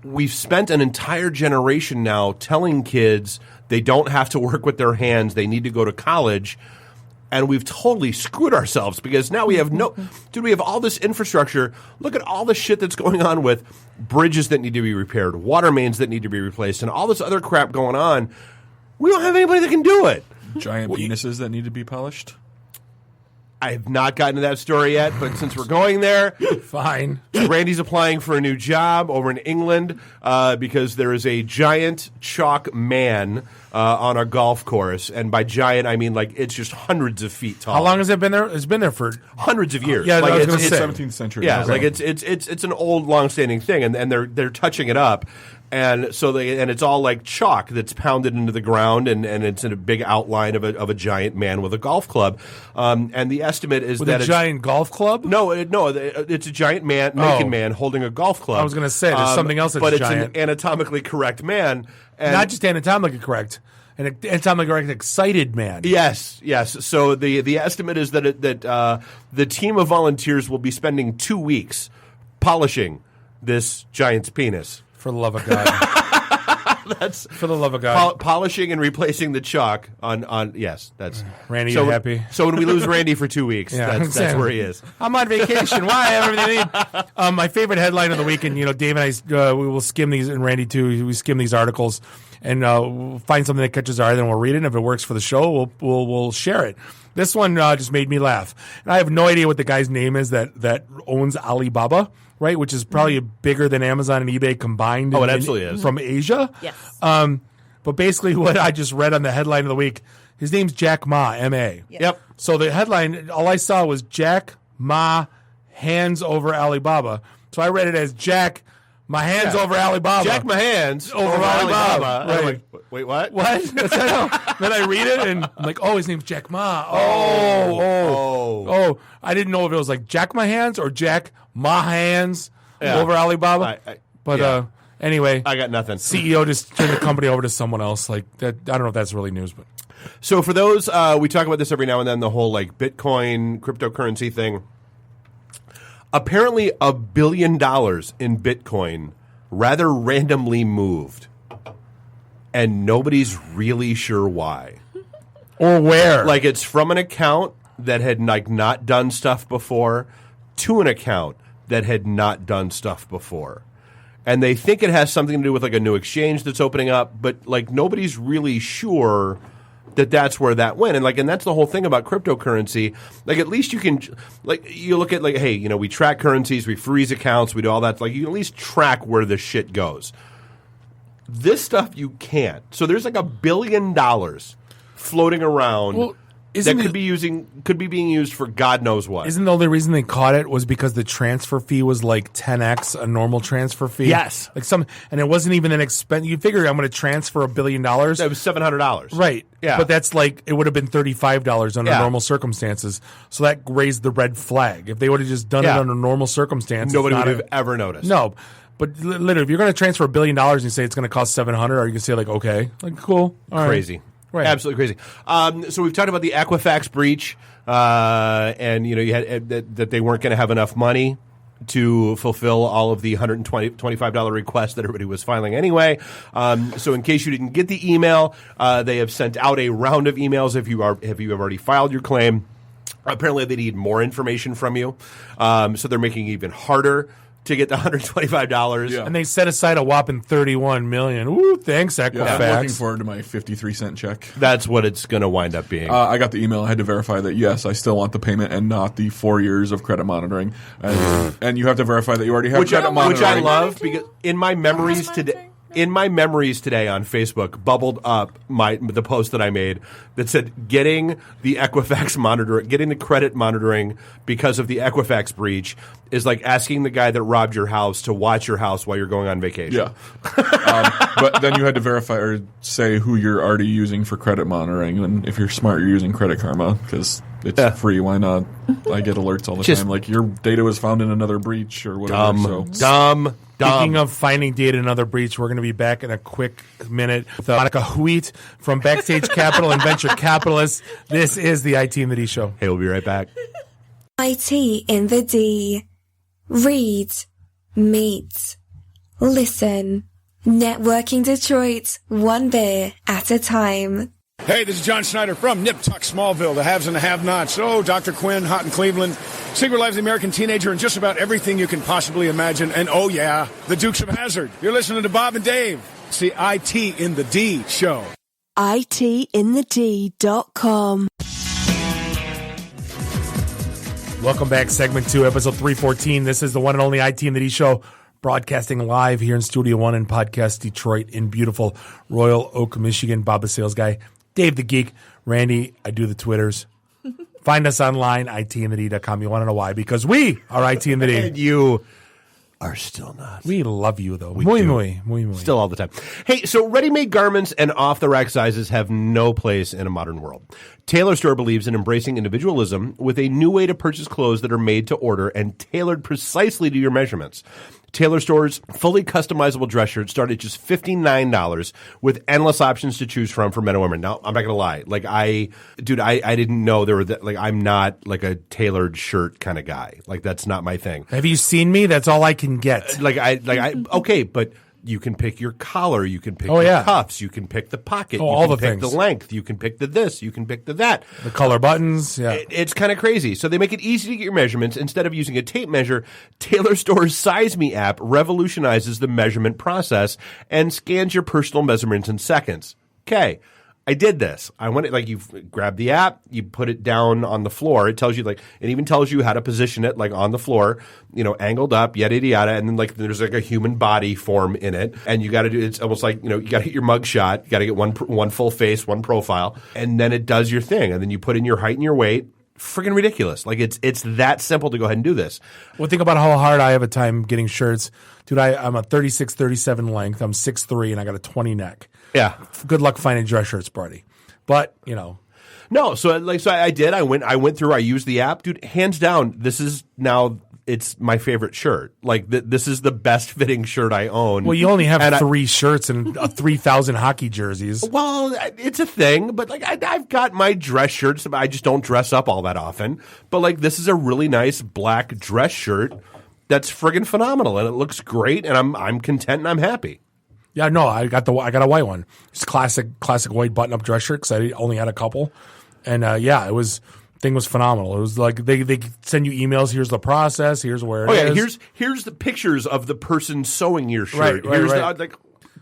we've spent an entire generation now telling kids they don't have to work with their hands, they need to go to college. And we've totally screwed ourselves, because now we have we have all this infrastructure. Look at all the shit that's going on with bridges that need to be repaired, water mains that need to be replaced, and all this other crap going on. We don't have anybody that can do it. Giant penises that need to be polished. I have not gotten to that story yet, but since we're going there, fine. Randy's applying for a new job over in England because there is a giant chalk man on a golf course, and by giant I mean like it's just hundreds of feet tall. How long has it been there? It's been there for hundreds of years. Yeah, like it's 17th century. Yeah, like it's an old, long-standing thing, and they're touching it up. And so it's all like chalk that's pounded into the ground, and it's in a big outline of a giant man with a golf club. And the estimate is with that a giant golf club. No, it's a giant naked man holding a golf club. I was going to say there's something else that's but giant. It's an anatomically correct man, and not just anatomically correct. And it sounds like an excited man. Yes. So the estimate is that the team of volunteers will be spending 2 weeks polishing this giant's penis. For the love of God. That's for the love of God. Polishing and replacing the chalk on yes, that's Randy. You happy? So when we lose Randy for 2 weeks, that's where he is. I'm on vacation. Why? Everything I need. My favorite headline of the week, and Dave and I, we will skim these, and Randy too. We skim these articles and we'll find something that catches our eye, then we'll read it. And if it works for the show, we'll share it. This one just made me laugh, and I have no idea what the guy's name is that owns Alibaba. Right, which is probably bigger than Amazon and eBay combined. Oh, it absolutely is. From Asia. Yes. But basically, what I just read on the headline of the week, his name's Jack Ma, M.A. Yes. Yep. So the headline, all I saw was Jack Ma hands over Alibaba. So I read it as Jack my hands over Alibaba. Jack my hands over Alibaba. Right. Like, wait, what? What? Then I read it and I'm like, oh, his name's Jack Ma. Oh. I didn't know if it was like Jack my hands or Jack Ma hands over Alibaba. Anyway, I got nothing. CEO just turned the company over to someone else. Like that, I don't know if that's really news, but so for those, we talk about this every now and then. The whole like Bitcoin cryptocurrency thing. Apparently, $1 billion in Bitcoin rather randomly moved, and nobody's really sure why or where. Like it's from an account that had like not done stuff before to an account that had not done stuff before. And they think it has something to do with like a new exchange that's opening up, but like nobody's really sure that that's where that went. And that's the whole thing about cryptocurrency. Like at least you can you look at like, hey, we track currencies, we freeze accounts, we do all that. Like you can at least track where the shit goes. This stuff you can't. So there's like $1 billion floating around. That could be being used for God knows what. Isn't the only reason they caught it was because the transfer fee was like 10x a normal transfer fee? Yes. And it wasn't even an expense. You figure I'm going to transfer $1 billion. That was $700. Right. Yeah. But that's like, it would have been $35 under normal circumstances. So that raised the red flag. If they would have just done it under normal circumstances, nobody would have ever noticed. No. But literally, if you're going to transfer $1 billion and you say it's going to cost $700, are you going to say like, okay, like cool, all right. Crazy. Right. Absolutely crazy. So we've talked about the Equifax breach, and you had that they weren't going to have enough money to fulfill all of the $125 requests that everybody was filing anyway. So in case you didn't get the email, they have sent out a round of emails if you have already filed your claim. Apparently, they need more information from you, so they're making it even harder to get the $125. Yeah. And they set aside a whopping $31 million. Ooh, thanks, Equifax. Yeah, I'm looking forward to my 53-cent check. That's what it's going to wind up being. I got the email. I had to verify that, yes, I still want the payment and not the 4 years of credit monitoring. And you have to verify that you already have credit monitoring. Which I love because in my memories today... In my memories today on Facebook, bubbled up the post that I made that said getting the Equifax monitoring, getting the credit monitoring because of the Equifax breach is like asking the guy that robbed your house to watch your house while you're going on vacation. Yeah. But then you had to verify or say who you're already using for credit monitoring. And if you're smart, you're using Credit Karma because it's free. Why not? I get alerts all the time. Like your data was found in another breach or whatever. Dumb. Speaking of finding data in another breach, we're going to be back in a quick minute with Monica Huit from Backstage Capital and Venture Capitalists. This is the IT in the D Show. Hey, we'll be right back. IT in the D. Read, meet, listen. Networking Detroit, one beer at a time. Hey, this is John Schneider from Nip Tuck Smallville, the haves and the have-nots. Oh, Dr. Quinn, Hot in Cleveland, Secret Lives of the American Teenager, and just about everything you can possibly imagine. And oh yeah, the Dukes of Hazzard. You're listening to Bob and Dave. It's the IT in the D show. ITinthed.com. Welcome back, segment 2, episode 314. This is the one and only IT in the D show, broadcasting live here in Studio One in Podcast Detroit in beautiful Royal Oak, Michigan. Bob the Sales Guy, Dave the Geek, Randy, I do the Twitters. Find us online, itinthed.com. You want to know why? Because we are IT in the D. And you are still not. We love you, though. Muy. Still all the time. Hey, so ready-made garments and off-the-rack sizes have no place in a modern world. Tailor Store believes in embracing individualism with a new way to purchase clothes that are made to order and tailored precisely to your measurements. Taylor Store's fully customizable dress shirts start at just $59 with endless options to choose from for men and women. Now, I'm not going to lie. Like, I didn't know there were I'm not like a tailored shirt kind of guy. Like, that's not my thing. Have you seen me? That's all I can get. Okay, but you can pick your collar, you can pick cuffs, you can pick the pocket, you all can the pick things. the length, you can pick the this, you can pick the that. The color buttons, yeah. It's kind of crazy. So they make it easy to get your measurements. Instead of using a tape measure, Taylor Store's Size Me app revolutionizes the measurement process and scans your personal measurements in seconds. Okay. I did this. I went you grab the app, you put it down on the floor. It tells you it even tells you how to position it on the floor, angled up, yada yada yada, and then there's a human body form in it, and you got to do. It's almost you got to hit your mug shot. You got to get one full face, one profile, and then it does your thing, and then you put in your height and your weight. Friggin' ridiculous. It's that simple to go ahead and do this. Well, think about how hard I have a time getting shirts. Dude, I'm a 36, 37 length. I'm 6'3", and I got a 20 neck. Yeah. Good luck finding dress shirts, Brady. But, No, so I did. I went through, I used the app. Dude, hands down, this is now, it's my favorite shirt. This is the best fitting shirt I own. Well, you only have 3 shirts and 3,000 hockey jerseys. Well, it's a thing, but I've got my dress shirts. I just don't dress up all that often. But this is a really nice black dress shirt that's friggin' phenomenal, and it looks great, and I'm content and I'm happy. Yeah, no, I got a white one. It's classic white button-up dress shirt because I only had a couple, and thing was phenomenal. It was they send you emails. Here's the process. Here's where it is. Here's the pictures of the person sewing your shirt. Right. Here's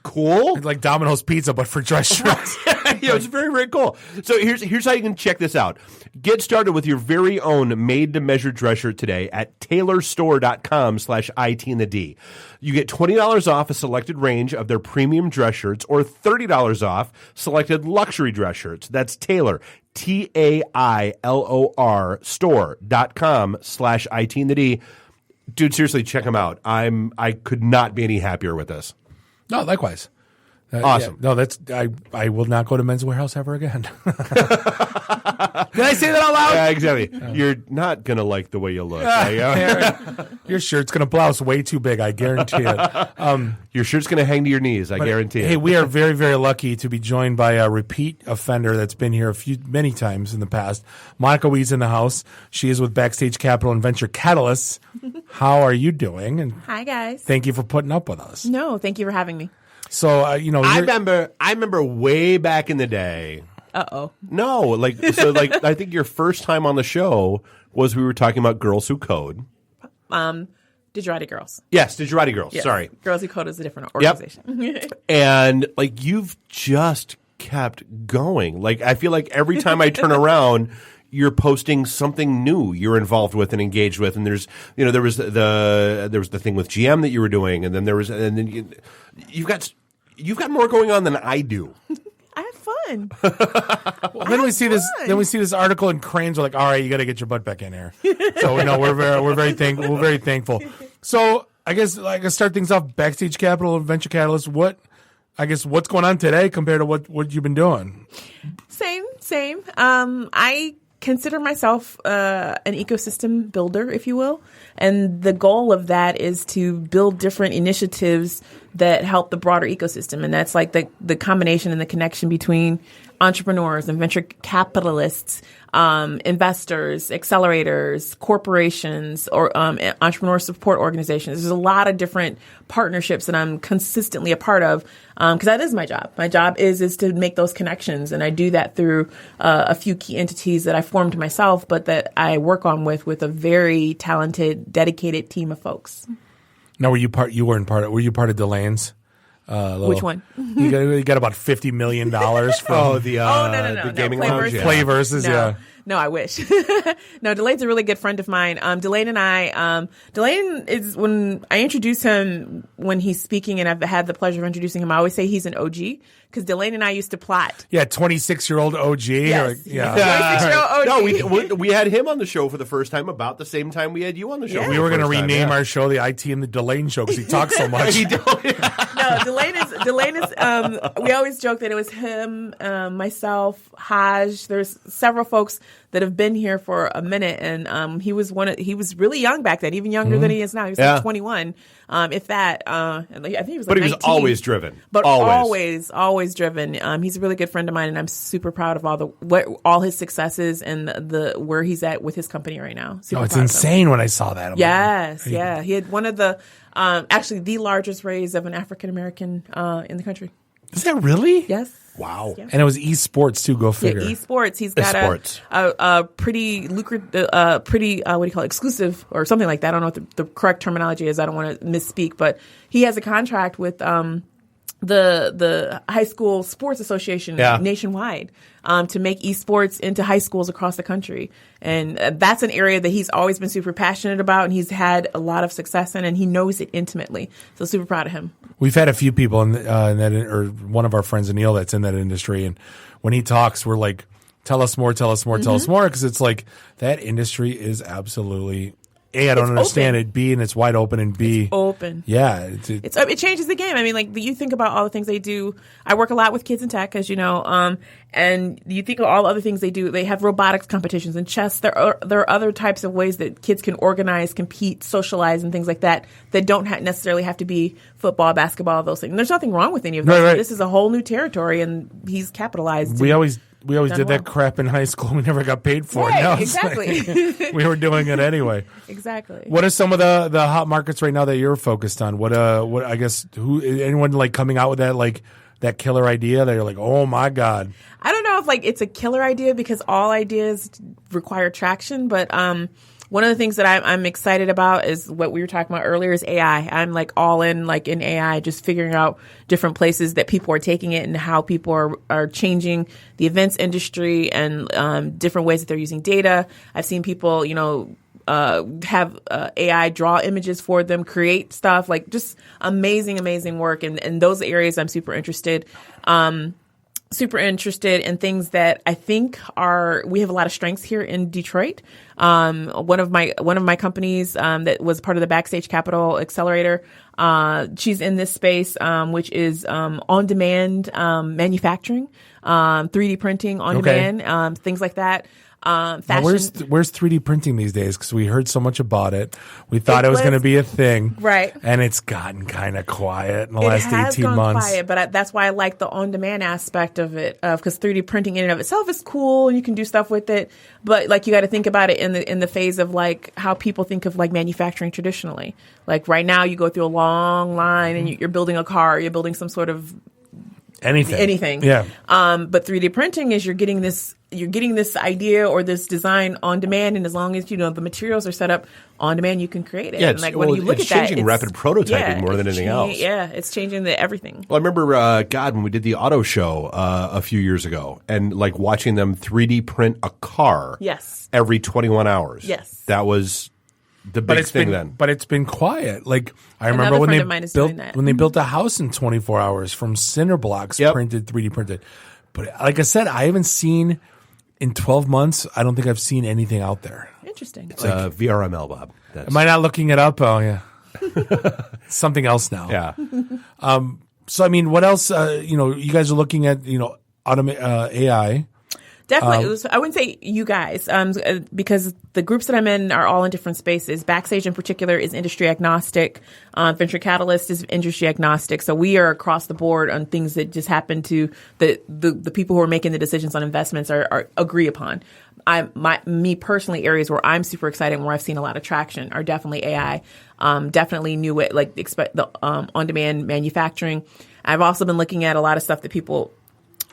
cool. It's like Domino's Pizza, but for dress shirts. Yeah, it's very, very cool. So here's how you can check this out. Get started with your very own made-to-measure dress shirt today at taylorstore.com/IT&the-D. You get $20 off a selected range of their premium dress shirts or $30 off selected luxury dress shirts. That's Taylor, TAILOR store.com/IT&the-D. Dude, seriously, check them out. I could not be any happier with this. No, likewise. Awesome. Yeah. No, I will not go to Men's Warehouse ever again. Did I say that out loud? Yeah, exactly. You're not going to like the way you look. Your shirt's going to blouse way too big, I guarantee it. Your shirt's going to hang to your knees, I guarantee it. Hey, we are very, very lucky to be joined by a repeat offender that's been here many times in the past. Monica Weed's in the house. She is with Backstage Capital and Venture Catalysts. How are you doing? And hi, guys. Thank you for putting up with us. No, thank you for having me. So, I remember way back in the day. Uh-oh. No, I think your first time on the show was we were talking about Girls Who Code. Digerati Girls. Yes, Digerati Girls. Yes. Sorry. Girls Who Code is a different organization. Yep. And you've just kept going. I feel like every time I turn around, you're posting something new you're involved with and engaged with, and there's there was the thing with GM that you were doing, and then you've got more going on than I do. I have fun. Then we see this article, and Cranes are like, "All right, you got to get your butt back in here." So we're very thankful. So I guess start things off. Backstage Capital and Venture Catalyst. What's going on today compared to what you've been doing? Same. I consider myself an ecosystem builder, if you will. And the goal of that is to build different initiatives that help the broader ecosystem. And that's the combination and the connection between entrepreneurs and venture capitalists, investors, accelerators, corporations, or entrepreneur support organizations. There's a lot of different partnerships that I'm consistently a part of because that is my job. My job is to make those connections, and I do that through a few key entities that I formed myself, but that I work on with a very talented, dedicated team of folks. Now, were you part of Delane's? Which one? You got about $50 million from the gaming lounge. Playverses, yeah. No, I wish. No, Delane's a really good friend of mine. Delane and I, Delane is, when I introduce him when he's speaking, and I've had the pleasure of introducing him, I always say he's an OG because Delane and I used to plot. Yeah, 26-year-old OG. Yes. 26-year-old OG. No, we had him on the show for the first time about the same time we had you on the show. Yeah. We were going to rename our show the IT and the Delane Show because he talks so much. No, Delane is. We always joke that it was him, myself, Haj. There's several folks that have been here for a minute, and he was really young back then, even younger than he is now. He was like 21, if that. I think he was. But like he was 19. always driven. But always driven. He's a really good friend of mine, and I'm super proud of all his successes and the where he's at with his company right now. Super it's proud of him. insane when I saw that. Yes, yeah. He had one of the actually the largest raise of an African American in the country. Is that really? Yes. Wow. Yeah. And it was esports too. Go figure. Yeah, esports. He's got a pretty lucrative, pretty what do you call it, exclusive or something like that. I don't know what the correct terminology is. I don't want to misspeak, but he has a contract with the high school sports association nationwide to make esports into high schools across the country. And that's an area that he's always been super passionate about, and he's had a lot of success in, and he knows it intimately. So super proud of him. We've had a few people in that, or one of our friends, Anil, that's in that industry. And when he talks, we're like, tell us more, tell us more, tell us more. Because it's like that industry is absolutely... A, I don't understand open. it. B, and it's wide open. And B, it's open. Yeah, it changes the game. I mean, like you think about all the things they do. I work a lot with kids in tech, as you know, and you think of all the other things they do. They have robotics competitions and chess. There are other types of ways that kids can organize, compete, socialize, and things like that don't necessarily have to be football, basketball, those things. And there's nothing wrong with any of those. Right. This is a whole new territory, and he's capitalized. We always did that crap in high school. We never got paid for it. Now exactly. We were doing it anyway. Exactly. What are some of the hot markets right now that you're focused on? What I guess anyone like coming out with that killer idea that you're like, oh my God. I don't know if it's a killer idea because all ideas require traction, but one of the things that I'm excited about is what we were talking about earlier is AI. I'm all in in AI, just figuring out different places that people are taking it and how people are changing the events industry and different ways that they're using data. I've seen people, have AI draw images for them, create stuff, just amazing work. And those areas I'm super interested in things that I think we have a lot of strengths here in Detroit. One of my companies that was part of the Backstage Capital Accelerator, she's in this space, which is on-demand manufacturing, 3D printing on demand, things like that. Fashion. Now where's 3D printing these days? Because we heard so much about it. We thought it was going to be a thing. Right. And it's gotten kind of quiet in the last 18 months. It has gone quiet, but that's why I like the on-demand aspect of it, because 3D printing in and of itself is cool and you can do stuff with it. But you got to think about it in the phase of how people think of manufacturing traditionally. Right now you go through a long line and you're building a car, you're building some sort of anything. Yeah. But 3D printing is you're getting this idea or this design on demand, and as long as the materials are set up on demand, you can create it. Yeah, and when you look it's at that, changing rapid prototyping more than anything else. Yeah, it's changing everything. Well, I remember, when we did the auto show a few years ago, and watching them 3D print a car. Yes. Every 21 hours. Yes. That was the big thing then. But it's been quiet. I remember when they built a house in 24 hours from cinder blocks, 3D printed. But like I said, I haven't seen in 12 months. I don't think I've seen anything out there. Interesting. It's VRML, Bob. Am I not looking it up? Oh yeah, something else now. Yeah. So I mean, what else? You guys are looking at AI. Definitely. I wouldn't say you guys, because the groups that I'm in are all in different spaces. Backstage in particular is industry agnostic. Venture Catalyst is industry agnostic. So we are across the board on things that just happen to the people who are making the decisions on investments are agree upon. Me personally, areas where I'm super excited and where I've seen a lot of traction are definitely AI. Definitely new way, expect the on-demand manufacturing. I've also been looking at a lot of stuff that people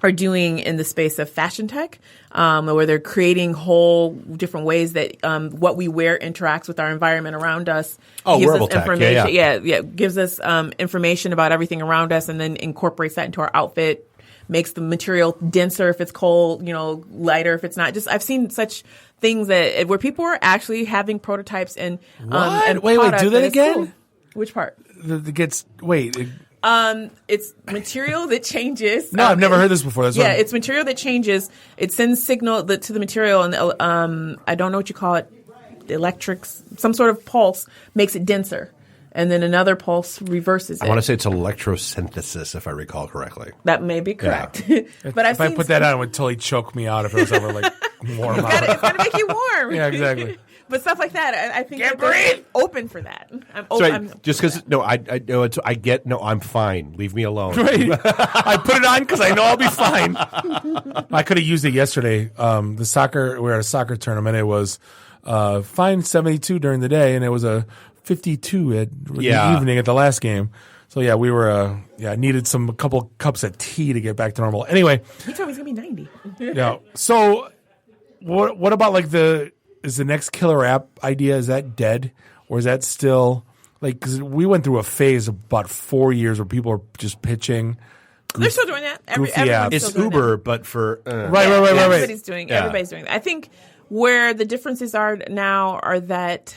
are doing in the space of fashion tech, where they're creating whole different ways that what we wear interacts with our environment around us. Wearable tech. Information. Gives us information about everything around us, and then incorporates that into our outfit. Makes the material denser if it's cold, lighter if it's not. I've seen such things where people are actually having prototypes and wait, do that again? Cool. Which part? It's material that changes. No, I've never heard this before. It's material that changes. It sends signal to the material, and I don't know what you call it, electrics, some sort of pulse makes it denser. and then another pulse reverses it. I want to say it's electrosynthesis, if I recall correctly. That may be correct. Yeah. But if I put that on, it would totally choke me out if it was ever like warm out. It's got to make you warm. Yeah, exactly. But stuff like that, I think they're open for that. Just because I'm fine. Leave me alone. Right. I put it on because I know I'll be fine. I could have used it yesterday. We were at a soccer tournament. It was fine 72 during the day, and it was a 52 in the evening at the last game. So yeah, we were I needed a couple cups of tea to get back to normal. Anyway, he told me he's gonna be 90. Yeah. So what about like is the next killer app idea, is that dead, or is that still like, because we went through a phase of about 4 years where people are just pitching. They're still doing that. It's Uber, but for right. Everybody's doing that. I think where the differences are now are that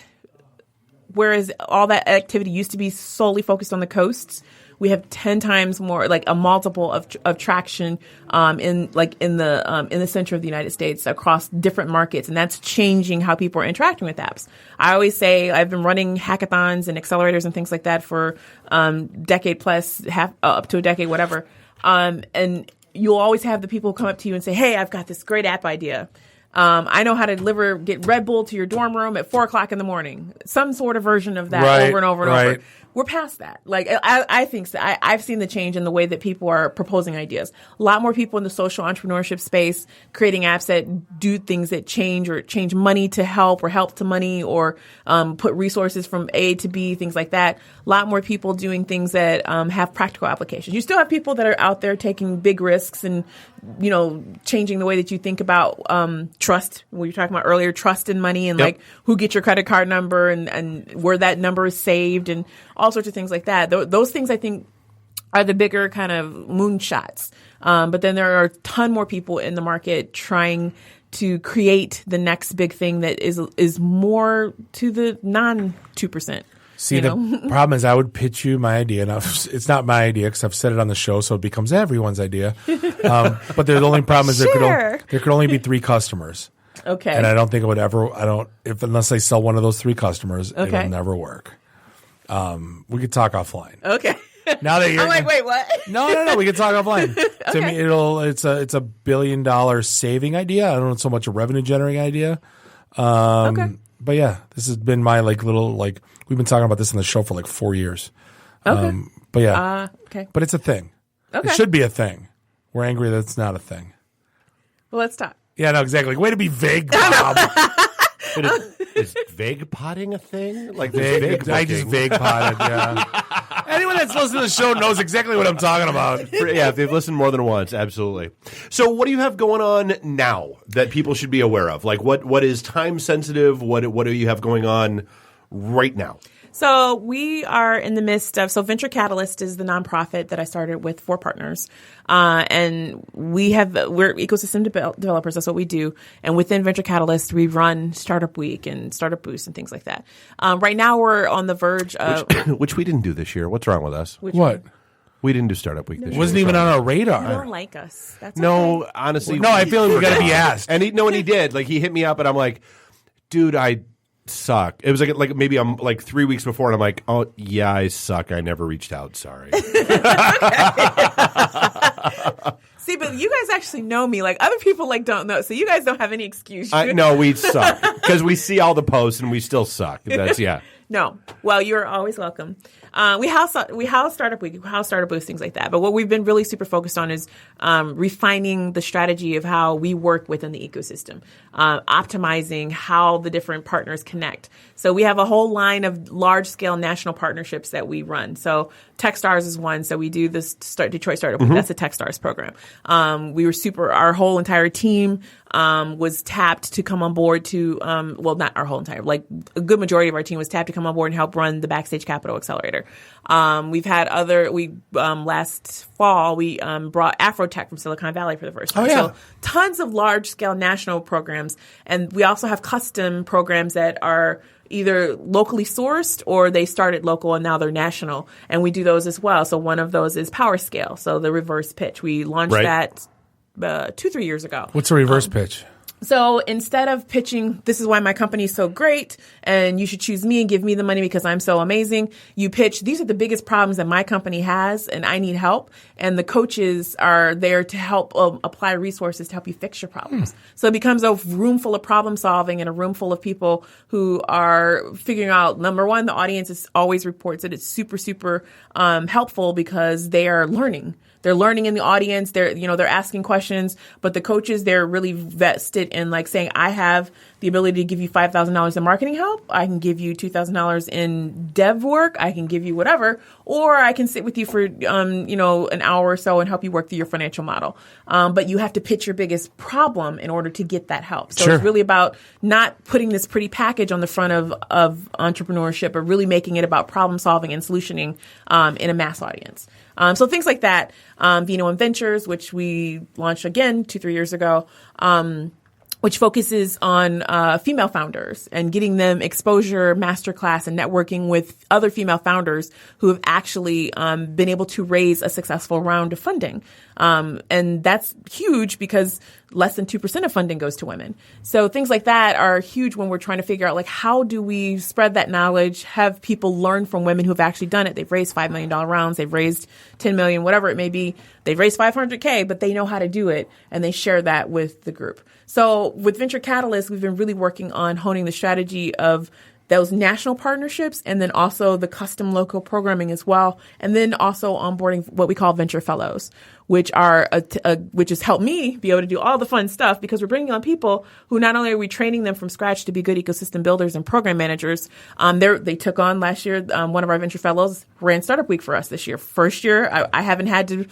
whereas all that activity used to be solely focused on the coasts, we have 10 times more, like a multiple of traction in the center of the United States across different markets, and that's changing how people are interacting with apps. I always say I've been running hackathons and accelerators and things like that for decade plus, up to a decade, whatever. And you'll always have the people who come up to you and say, "Hey, I've got this great app idea. I know how to get Red Bull to your dorm room at 4:00 in the morning." Some sort of version of that over and over and over. We're past that. Like, I think so. I've seen the change in the way that people are proposing ideas. A lot more people in the social entrepreneurship space creating apps that do things that change money to help or help to money or put resources from A to B, things like that. A lot more people doing things that have practical applications. You still have people that are out there taking big risks and, changing the way that you think about trust. We were talking about earlier, trust in money and like who gets your credit card number and where that number is saved and all sorts of things like that. Those things I think are the bigger kind of moonshots. But then there are a ton more people in the market trying to create the next big thing that is more to the non 2%. See, the problem is I would pitch you my idea. Now, it's not my idea because I've said it on the show, so it becomes everyone's idea. But the only problem is there could only be 3 customers. Okay. And I don't think it would ever, unless I sell one of those 3 customers, it'll never work. We could talk offline. Okay. Now that you're I'm like, wait, what? No, we can talk offline. To me, it's a $1 billion saving idea. I don't know so much a revenue generating idea. But yeah, this has been my we've been talking about this on the show for 4 years. Okay. But yeah. Okay. But it's a thing. Okay. It should be a thing. We're angry that it's not a thing. Well, let's talk. Yeah, no, exactly. Way to be vague, Bob. Is vague potting a thing? Like I just vague potted, yeah. Anyone that's listening to the show knows exactly what I'm talking about. Yeah, if they've listened more than once, absolutely. So what do you have going on now that people should be aware of? Like what is time sensitive? What do you have going on right now? So we are in the midst of, Venture Catalyst is the nonprofit that I started with 4 partners. And we're ecosystem developers. That's what we do. And within Venture Catalyst, we run Startup Week and Startup Boost and things like that. Right now we're on the verge of. Which we didn't do this year. What's wrong with us? What? We didn't do Startup Week this year. Wasn't even on our radar. You don't like us. That's no, okay. Honestly. No, I feel like we got to be asked. And he did. Like, he hit me up and I'm like, dude, I suck. It was like maybe I'm like 3 weeks before and I'm like, oh yeah, I suck. I never reached out. Sorry. See, but you guys actually know me. Like, other people don't know. So you guys don't have any excuse. No, we suck because we see all the posts and we still suck. That's No. Well, you're always welcome. We house Startup Week, we house Startup Boost, things like that. But what we've been really super focused on is refining the strategy of how we work within the ecosystem, optimizing how the different partners connect. So we have a whole line of large-scale national partnerships that we run. So Techstars is one. So we do this Detroit Startup Week. That's a Techstars program. Our whole entire team was tapped to come on board to, not our whole entire, a good majority of our team was tapped to come on board and help run the Backstage Capital Accelerator. We've had last fall, we brought Afrotech from Silicon Valley for the first time. Oh, yeah. So tons of large scale national programs. And we also have custom programs that are either locally sourced or they started local and now they're national. And we do those as well. So one of those is Power Scale. So the reverse pitch. We launched that 2-3 years ago. What's a reverse pitch? So instead of pitching, this is why my company is so great and you should choose me and give me the money because I'm so amazing, you pitch, these are the biggest problems that my company has and I need help. And the coaches are there to help apply resources to help you fix your problems. So it becomes a room full of problem solving and a room full of people who are figuring out, number one, the audience always reports that it's super, super helpful because they are learning. They're learning in the audience. They're asking questions, but the coaches, they're really vested in like saying, I have the ability to give you $5,000 in marketing help. I can give you $2,000 in dev work. I can give you whatever, or I can sit with you for, an hour or so and help you work through your financial model. But you have to pitch your biggest problem in order to get that help. So It's really about not putting this pretty package on the front of entrepreneurship, but really making it about problem solving and solutioning in a mass audience. So things like that, Vino and Ventures, which we launched again 2-3 years ago, which focuses on female founders and getting them exposure, masterclass, and networking with other female founders who have actually been able to raise a successful round of funding. And that's huge because less than 2% of funding goes to women. So things like that are huge when we're trying to figure out, like, how do we spread that knowledge, have people learn from women who have actually done it. They've raised $5 million rounds. They've raised $10 million, whatever it may be. They've raised $500K, but they know how to do it, and they share that with the group. So with Venture Catalyst, we've been really working on honing the strategy of those national partnerships and then also the custom local programming as well. And then also onboarding what we call Venture Fellows, which are which has helped me be able to do all the fun stuff because we're bringing on people who not only are we training them from scratch to be good ecosystem builders and program managers, they took on last year, one of our Venture Fellows ran Startup Week for us this year. First year, I haven't had to,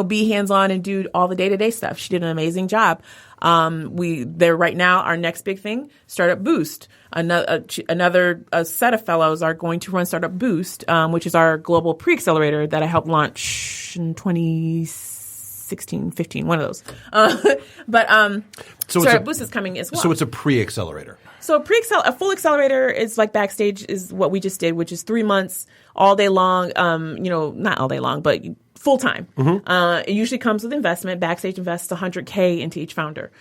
be hands-on and do all the day-to-day stuff. She did an amazing job. They're right now our next big thing, Startup Boost. Another set of fellows are going to run Startup Boost, which is our global pre-accelerator that I helped launch in 2016, 15, one of those. So Startup Boost is coming as well. So it's a pre-accelerator. So a full accelerator is like Backstage is what we just did, which is 3 months, all day long. Not all day long, but full time. Mm-hmm. It usually comes with investment. Backstage invests $100K into each founder,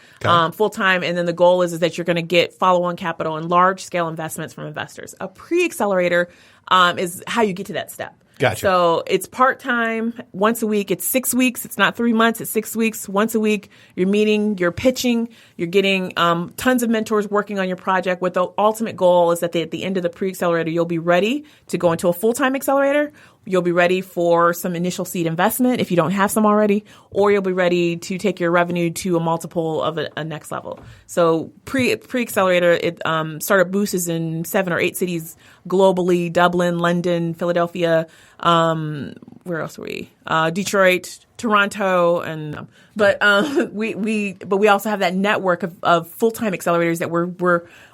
full time, and then the goal is that you're going to get follow-on capital and large scale investments from investors. A pre-accelerator is how you get to that step. Gotcha. So it's part-time, once a week. It's 6 weeks. It's not 3 months. It's 6 weeks. Once a week, you're meeting, you're pitching, you're getting tons of mentors working on your project with the ultimate goal is that at the end of the pre-accelerator, you'll be ready to go into a full-time accelerator. You'll be ready for some initial seed investment if you don't have some already, or you'll be ready to take your revenue to a multiple of a next level. So pre-accelerator, Startup Boost is in 7 or 8 cities globally: Dublin, London, Philadelphia. Where else are we? Detroit, Toronto, and but we also have that network of full-time accelerators that we're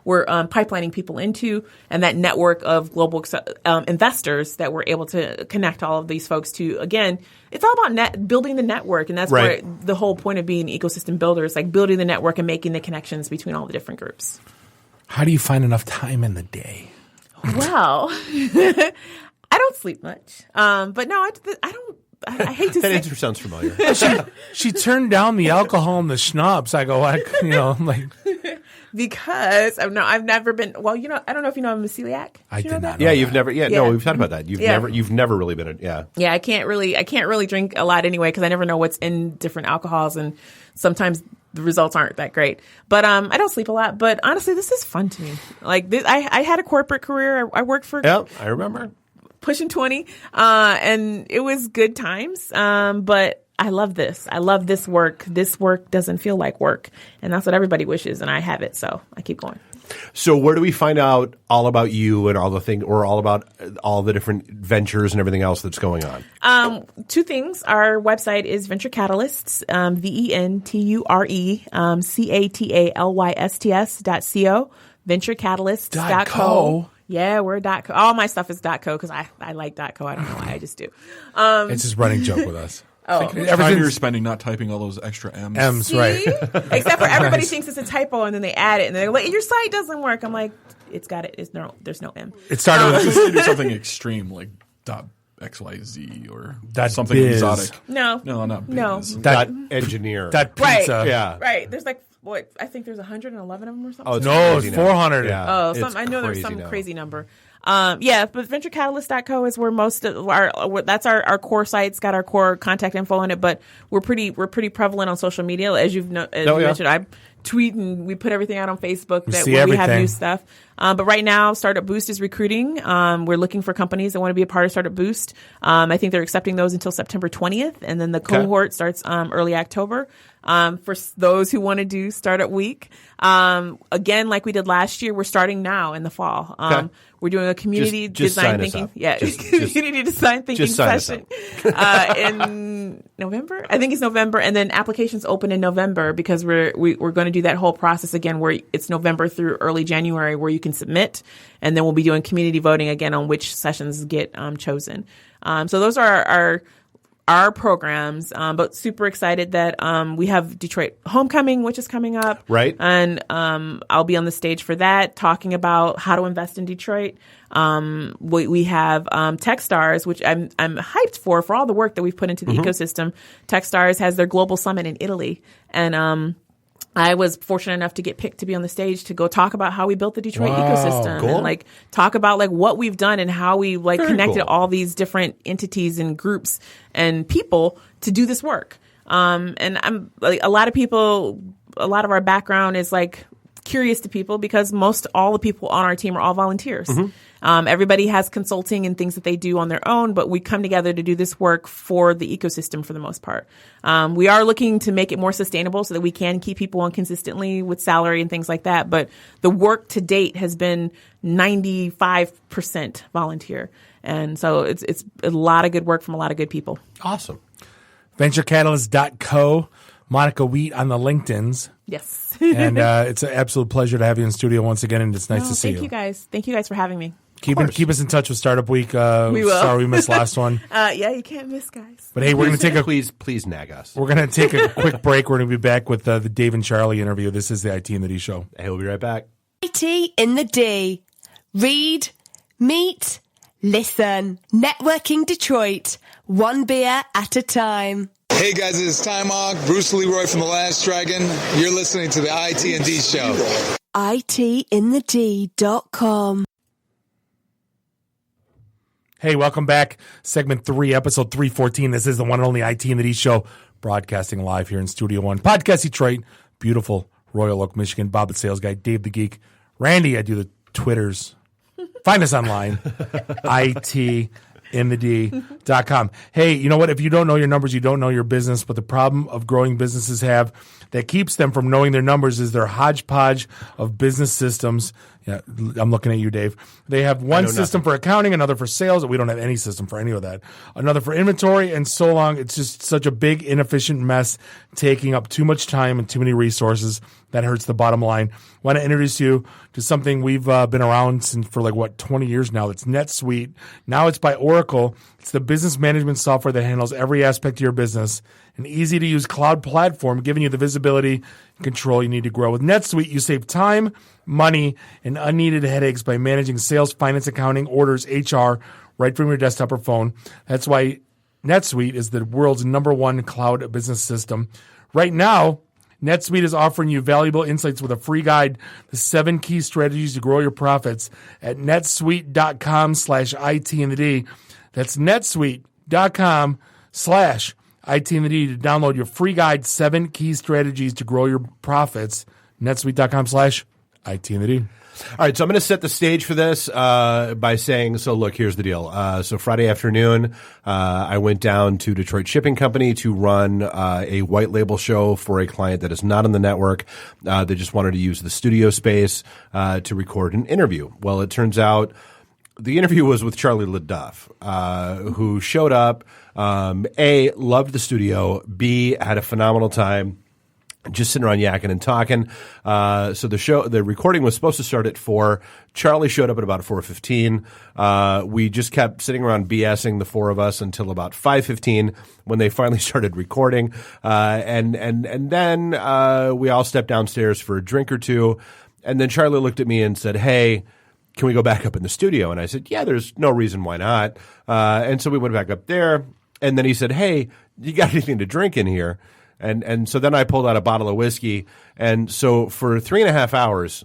pipelining people into, and that network of global investors that we're able to connect all of these folks to. Again, it's all about building the network, and that's where the whole point of being an ecosystem builder is like building the network and making the connections between all the different groups. How do you find enough time in the day? Well, I don't sleep much, but no, I don't. I hate to say that answer sounds familiar. She turned down the alcohol and the schnapps. I go, because I've never been. Well, I don't know if you know I'm a celiac. I did not. Yeah, you've never. Yeah, no, we've talked about that. You've never really been. Yeah, I can't really drink a lot anyway because I never know what's in different alcohols, and sometimes the results aren't that great. But I don't sleep a lot. But honestly, this is fun to me. Like this, I had a corporate career. I worked for. Yeah, I remember. Pushing 20, and it was good times. But I love this. I love this work. This work doesn't feel like work, and that's what everybody wishes, and I have it, so I keep going. So where do we find out all about you and all the things, or all about all the different ventures and everything else that's going on? 2 things. Our website is Venture Catalysts, VentureCatalysts.co, VentureCatalysts.co. Yeah, we're .co. All my stuff is .co because I like .co. I don't know why, I just do. It's just running joke with us. Everything you're spending not typing all those extra M's. M's, See? Right. Except for everybody thinks it's a typo and then they add it and they're like, your site doesn't work. I'm like, it's got it. There's no M. It started with just do something extreme like .xyz or something biz. exotic. No, not biz. No. Dot engineer. Dot pizza. Right. Yeah. Right. There's like boy, I think there's 111 of them or something. Oh, no, it's 400. Yeah. Oh, It's I know there's crazy some now. crazy number. But venturecatalyst.co is where most of that's our core site. It's got our core contact info on it, but we're pretty prevalent on social media. As you mentioned, I tweet and we put everything out on Facebook that we have new stuff. But right now, Startup Boost is recruiting. We're looking for companies that want to be a part of Startup Boost. I think they're accepting those until September 20th, and then the cohort starts early October. For those who want to do Startup Week, again, like we did last year, we're starting now in the fall. We're doing a community design thinking, community design thinking session in November. I think it's November, and then applications open in November because we're going to do that whole process again, where it's November through early January, where you can submit, and then we'll be doing community voting again on which sessions get chosen. So those are our programs, but super excited that we have Detroit Homecoming, which is coming up. Right. And I'll be on the stage for that, talking about how to invest in Detroit. We have Techstars, which I'm hyped for all the work that we've put into the ecosystem. Techstars has their global summit in Italy. And I was fortunate enough to get picked to be on the stage to go talk about how we built the Detroit ecosystem and talk about what we've done and how we connected all these different entities and groups and people to do this work. And I'm a lot of our background is curious to people because all the people on our team are all volunteers. Everybody has consulting and things that they do on their own, but we come together to do this work for the ecosystem for the most part. We are looking to make it more sustainable so that we can keep people on consistently with salary and things like that. But the work to date has been 95% volunteer. And so it's a lot of good work from a lot of good people. Awesome. Venturecatalyst.co, Monica Wheat on the LinkedIns. Yes. And it's an absolute pleasure to have you in studio once again, and it's nice to see you. Thank you guys. Thank you guys for having me. Keep us in touch with Startup Week. We will. Sorry we missed last one. Yeah, you can't miss, guys. But hey, we're going to take please nag us. We're going to take a quick break. We're going to be back with the Dave and Charlie interview. This is the IT in the D show. Hey, we'll be right back. IT in the D. Read, meet, listen. Networking Detroit. One beer at a time. Hey guys, it's Time Hawk, Bruce Leroy from The Last Dragon. You're listening to the IT&D show. ITinthed.com. Hey, welcome back. Segment 3, episode 314. This is the one and only IT in the D show, broadcasting live here in Studio One. Podcast Detroit, beautiful Royal Oak, Michigan. Bob the Sales Guy, Dave the Geek. Randy, I do the Twitters. Find us online, ITinthed.com. Hey, you know what? If you don't know your numbers, you don't know your business. But the problem of growing businesses have that keeps them from knowing their numbers is their hodgepodge of business systems. Yeah, I'm looking at you, Dave. They have one system for accounting, another for sales. We don't have any system for any of that. Another for inventory, and so long. It's just such a big, inefficient mess, taking up too much time and too many resources. That hurts the bottom line. Want to introduce you to something we've been around since for 20 years now. It's NetSuite. Now it's by Oracle. It's the business management software that handles every aspect of your business. An easy-to-use cloud platform giving you the visibility and control you need to grow. With NetSuite, you save time, money, and unneeded headaches by managing sales, finance, accounting, orders, HR, right from your desktop or phone. That's why NetSuite is the world's #1 cloud business system. Right now, NetSuite is offering you valuable insights with a free guide, the 7 key strategies to grow your profits at netsuite.com/IT-in-the-D. That's netsuite.com/IT-in-the-D to download your free guide, 7 key strategies to grow your profits. netsuite.com/IT-in-the-D. All right, so I'm going to set the stage for this by saying, so look, here's the deal. So Friday afternoon, I went down to Detroit Shipping Company to run a white label show for a client that is not on the network. They just wanted to use the studio space to record an interview. Well, it turns out the interview was with Charlie LeDuff, who showed up, A, loved the studio, B, had a phenomenal time. Just sitting around yakking and talking. So the recording was supposed to start at 4. Charlie showed up at about 4:15. We just kept sitting around BSing, the four of us, until about 5:15 when they finally started recording. And then we all stepped downstairs for a drink or two. And then Charlie looked at me and said, "Hey, can we go back up in the studio?" And I said, "Yeah, there's no reason why not." And so we went back up there. And then he said, "Hey, you got anything to drink in here?" And so then I pulled out a bottle of whiskey. And so for 3.5 hours,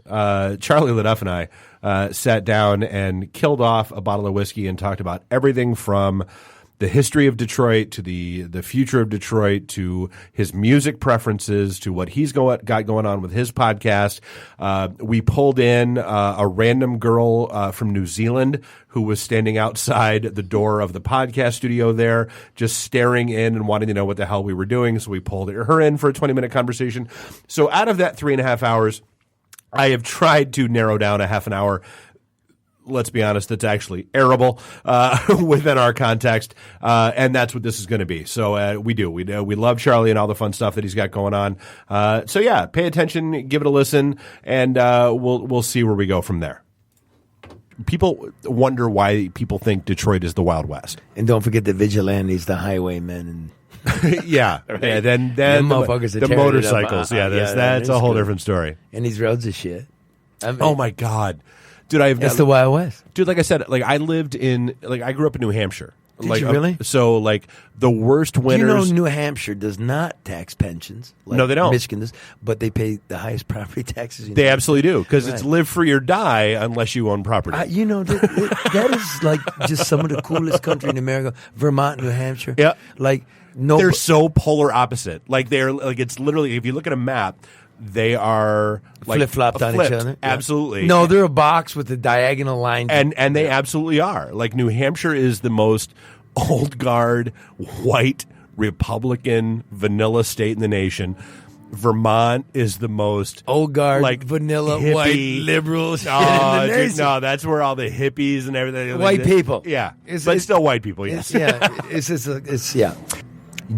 Charlie LeDuff and I sat down and killed off a bottle of whiskey and talked about everything from the history of Detroit to the future of Detroit to his music preferences to what he's got going on with his podcast. We pulled in a random girl from New Zealand who was standing outside the door of the podcast studio there, just staring in and wanting to know what the hell we were doing. So we pulled her in for a 20-minute conversation. So out of that 3.5 hours, I have tried to narrow down a half an hour. Let's be honest, that's actually arable within our context, and that's what this is going to be. So we love Charlie and all the fun stuff that he's got going on. So yeah, pay attention, give it a listen, and we'll see where we go from there. People wonder why people think Detroit is the Wild West, and don't forget the vigilantes, the highwaymen, and yeah, right. Yeah. Then the motorcycles. That's a whole different story. And these roads are shit. I mean, oh my God. Dude, it's the Wild West. Dude, like I said, I grew up in New Hampshire. Did you really? So, the worst winters. You know, New Hampshire does not tax pensions. No, they don't. Michigan does, but they pay the highest property taxes. They absolutely do, because it's live free or die unless you own property. That is just some of the coolest country in America. Vermont, New Hampshire. Yeah, they're so polar opposite. It's literally, if you look at a map, they are flip-flopped on each other. Absolutely. No, they're a box with a diagonal line. And they absolutely are. New Hampshire is the most old guard, white, Republican, vanilla state in the nation. Vermont is the most old guard, vanilla, hippie, white, liberal shit in the nation. No, that's where all the hippies and everything. White people. Yeah. But still white people, yes. Yeah.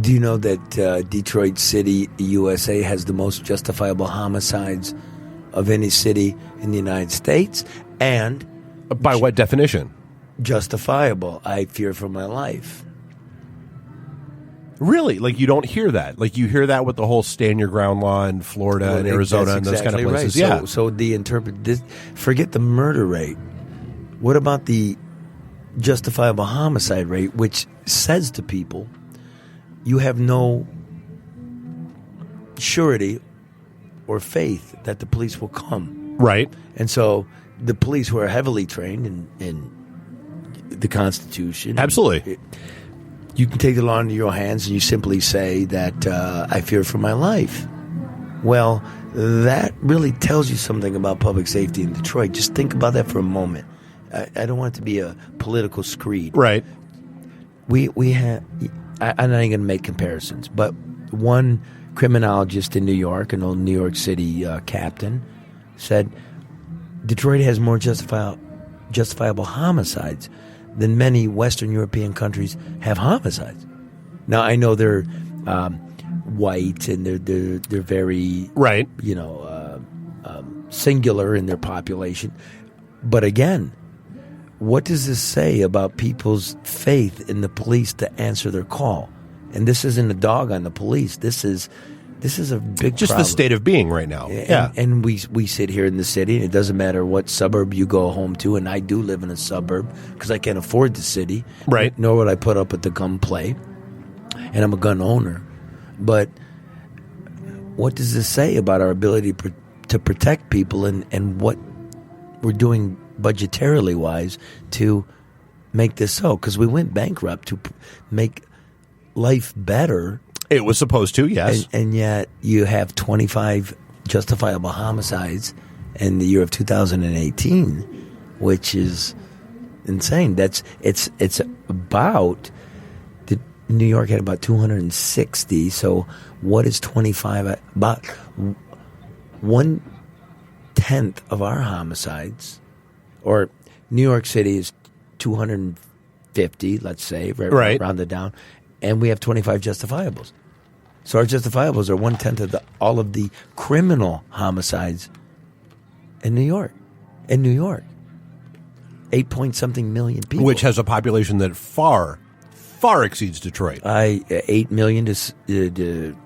Do you know that Detroit City, USA, has the most justifiable homicides of any city in the United States? And by what definition? Justifiable. I fear for my life. Really? You don't hear that. You hear that with the whole stand your ground law in Florida and Arizona and those kind of places. Right. Yeah. So forget the murder rate. What about the justifiable homicide rate, which says to people, you have no surety or faith that the police will come. Right. And so the police, who are heavily trained in the Constitution. Absolutely. You can take the law into your hands and you simply say that I fear for my life. Well, that really tells you something about public safety in Detroit. Just think about that for a moment. I don't want it to be a political screed. Right. We have... I'm not even going to make comparisons, but one criminologist in New York, an old New York City captain, said Detroit has more justifiable homicides than many Western European countries have homicides. Now, I know they're white and they're very right, singular in their population, but again, what does this say about people's faith in the police to answer their call? And this isn't a dog on the police. This is a big just problem. The state of being right now. And we sit here in the city, and it doesn't matter what suburb you go home to. And I do live in a suburb because I can't afford the city, right? Nor would I put up with the gunplay. And I'm a gun owner, but what does this say about our ability to protect people and what we're doing budgetarily wise to make this so? Because we went bankrupt to make life better. It was supposed to, yes. And yet you have 25 justifiable homicides in the year of 2018, which is insane. It's about New York had about 260. So what is 25? About 1/10 of our homicides. Or New York City is 250, let's say, right, rounded down, and we have 25 justifiables. So our justifiables are 1/10 of all of the criminal homicides in New York. 8-point-something million people, which has a population that far exceeds Detroit. 8 million to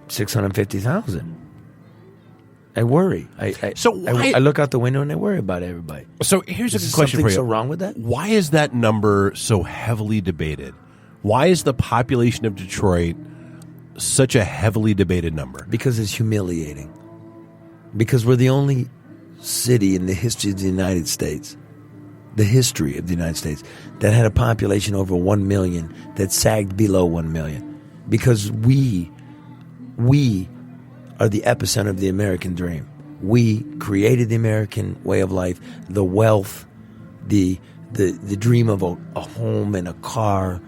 650,000. I worry. I look out the window and I worry about everybody. So here's a good question for you. So wrong with that? Why is that number so heavily debated? Why is the population of Detroit such a heavily debated number? Because it's humiliating. Because we're the only city in the history of the United States, that had a population over 1 million that sagged below 1 million. Because we are the epicenter of the American dream. We created the American way of life, the wealth, the dream of a home and a car.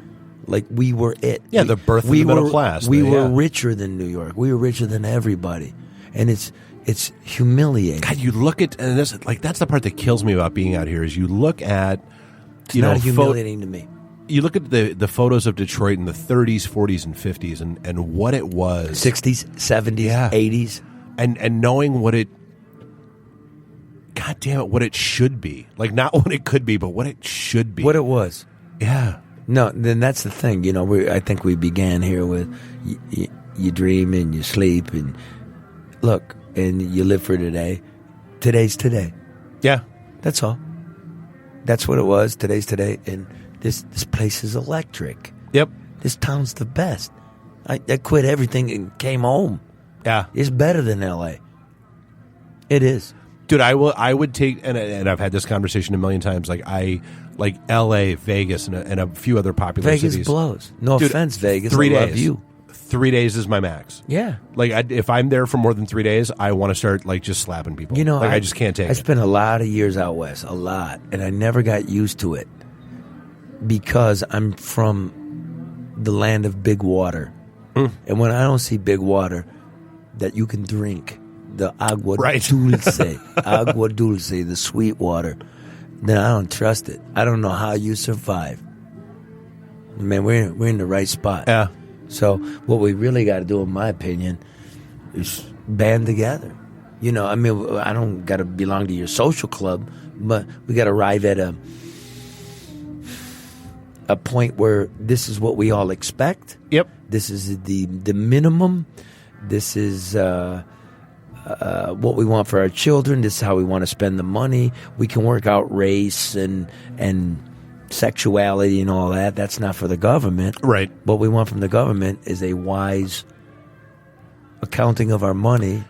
Like, we were it. Yeah, the birth of the middle class. We were richer than New York. We were richer than everybody. And it's humiliating. God, you look at, and that's the part that kills me about being out here, is you look at, it's not humiliating to me. You look at the photos of Detroit in the 30s, 40s, and 50s, and what it was. 60s, 70s, 80s. And knowing what it, God damn it, what it should be. Like, not what it could be, but what it should be. What it was. Yeah. No, then that's the thing. You know, I think we began here with you dream and you sleep and look, and you live for today. Today's today. Yeah. That's all. That's what it was. Today's today. And this place is electric. Yep. This town's the best. I quit everything and came home. Yeah. It's better than L.A. It is. Dude, I would take, and I've had this conversation a million times, like L.A., Vegas, and a few other popular Vegas cities. Vegas blows. No offense, Vegas. 3 days. I love you. 3 days is my max. Yeah. Like, if I'm there for more than 3 days, I want to start, like, just slapping people. You know, like, I just can't take it. I spent a lot of years out west, a lot, and I never got used to it because I'm from the land of big water. And when I don't see big water that you can drink, the agua dulce, the sweet water, then I don't trust it. I don't know how you survive. Man, we're in the right spot. Yeah. So what we really got to do, in my opinion, is band together. You know, I mean, I don't got to belong to your social club, but we got to arrive at a point where this is what we all expect. Yep. This is the minimum. This is what we want for our children. This is how we want to spend the money. We can work out race and sexuality and all that. That's not for the government. Right. What we want from the government is a wise accounting of our money.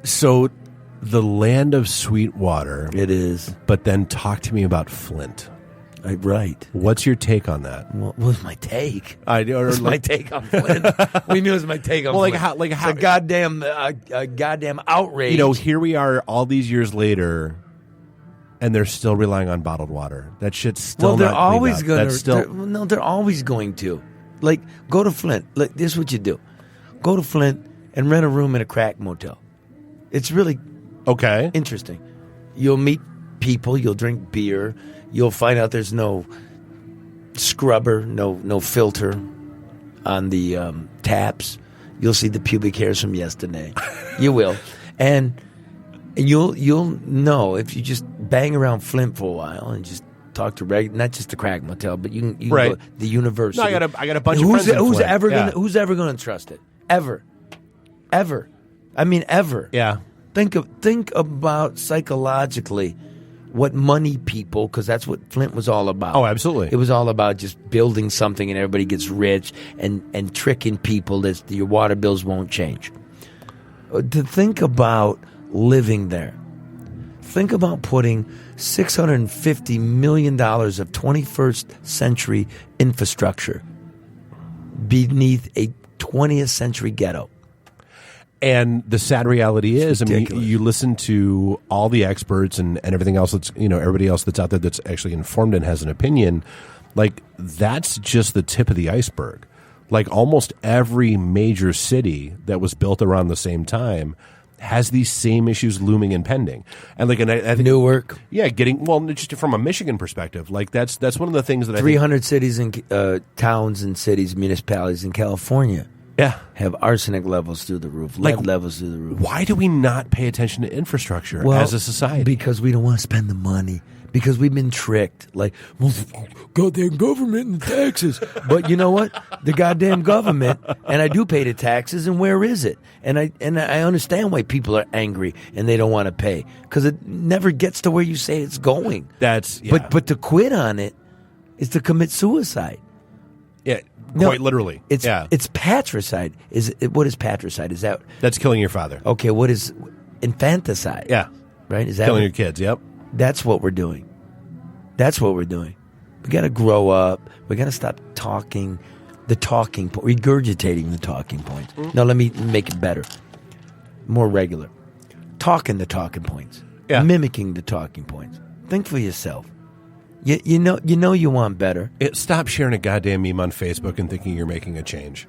So, the land of sweet water. It is. But then talk to me about Flint. Right. What's your take on that? What was my take? What's my take on Flint? We knew it was my take on Flint. Like how it's a goddamn outrage. You know, here we are all these years later, and they're still relying on bottled water. That shit's still well, they're not always going to. They're always going to. Like, go to Flint. Look, this is what you do. Go to Flint and rent a room in a crack motel. It's really interesting. You'll meet people. You'll drink beer. You'll find out there's no scrubber, no filter on the taps. You'll see the pubic hairs from yesterday. You will, and you'll know if you just bang around Flint for a while and just talk to not just the crack motel, but you can go to the university. No, I got a bunch of friends in who's Flint. Who's ever going to trust it? Ever. I mean, ever. Yeah. Think about psychologically what money people, because that's what Flint was all about. Oh, absolutely. It was all about just building something and everybody gets rich and tricking people that your water bills won't change. To think about living there. Think about putting $650 million of 21st century infrastructure beneath a 20th century ghetto. And the sad reality is, I mean, you listen to all the experts and everything else that's, everybody else that's out there that's actually informed and has an opinion. Like, that's just the tip of the iceberg. Like, almost every major city that was built around the same time has these same issues looming and pending. And I think Newark. Yeah, just from a Michigan perspective, like that's one of the things that 300 cities and towns and cities, municipalities in California. Yeah, have arsenic levels through the roof, lead levels through the roof. Why do we not pay attention to infrastructure as a society? Because we don't want to spend the money. Because we've been tricked. Like, well, goddamn government and taxes. But you know what? The goddamn government, and I do pay the taxes, and where is it? And I understand why people are angry and they don't want to pay. Because it never gets to where you say it's going. But to quit on it is to commit suicide. Yeah, quite literally. It's patricide. What is patricide? Is that's killing your father? Okay, what is infanticide? Yeah, right. Is that killing your kids? Yep. That's what we're doing. We got to grow up. We got to stop talking regurgitating the talking points. No, let me make it better, more regular. Talking the talking points, mimicking the talking points. Think for yourself. You know you want better. Stop sharing a goddamn meme on Facebook and thinking you're making a change.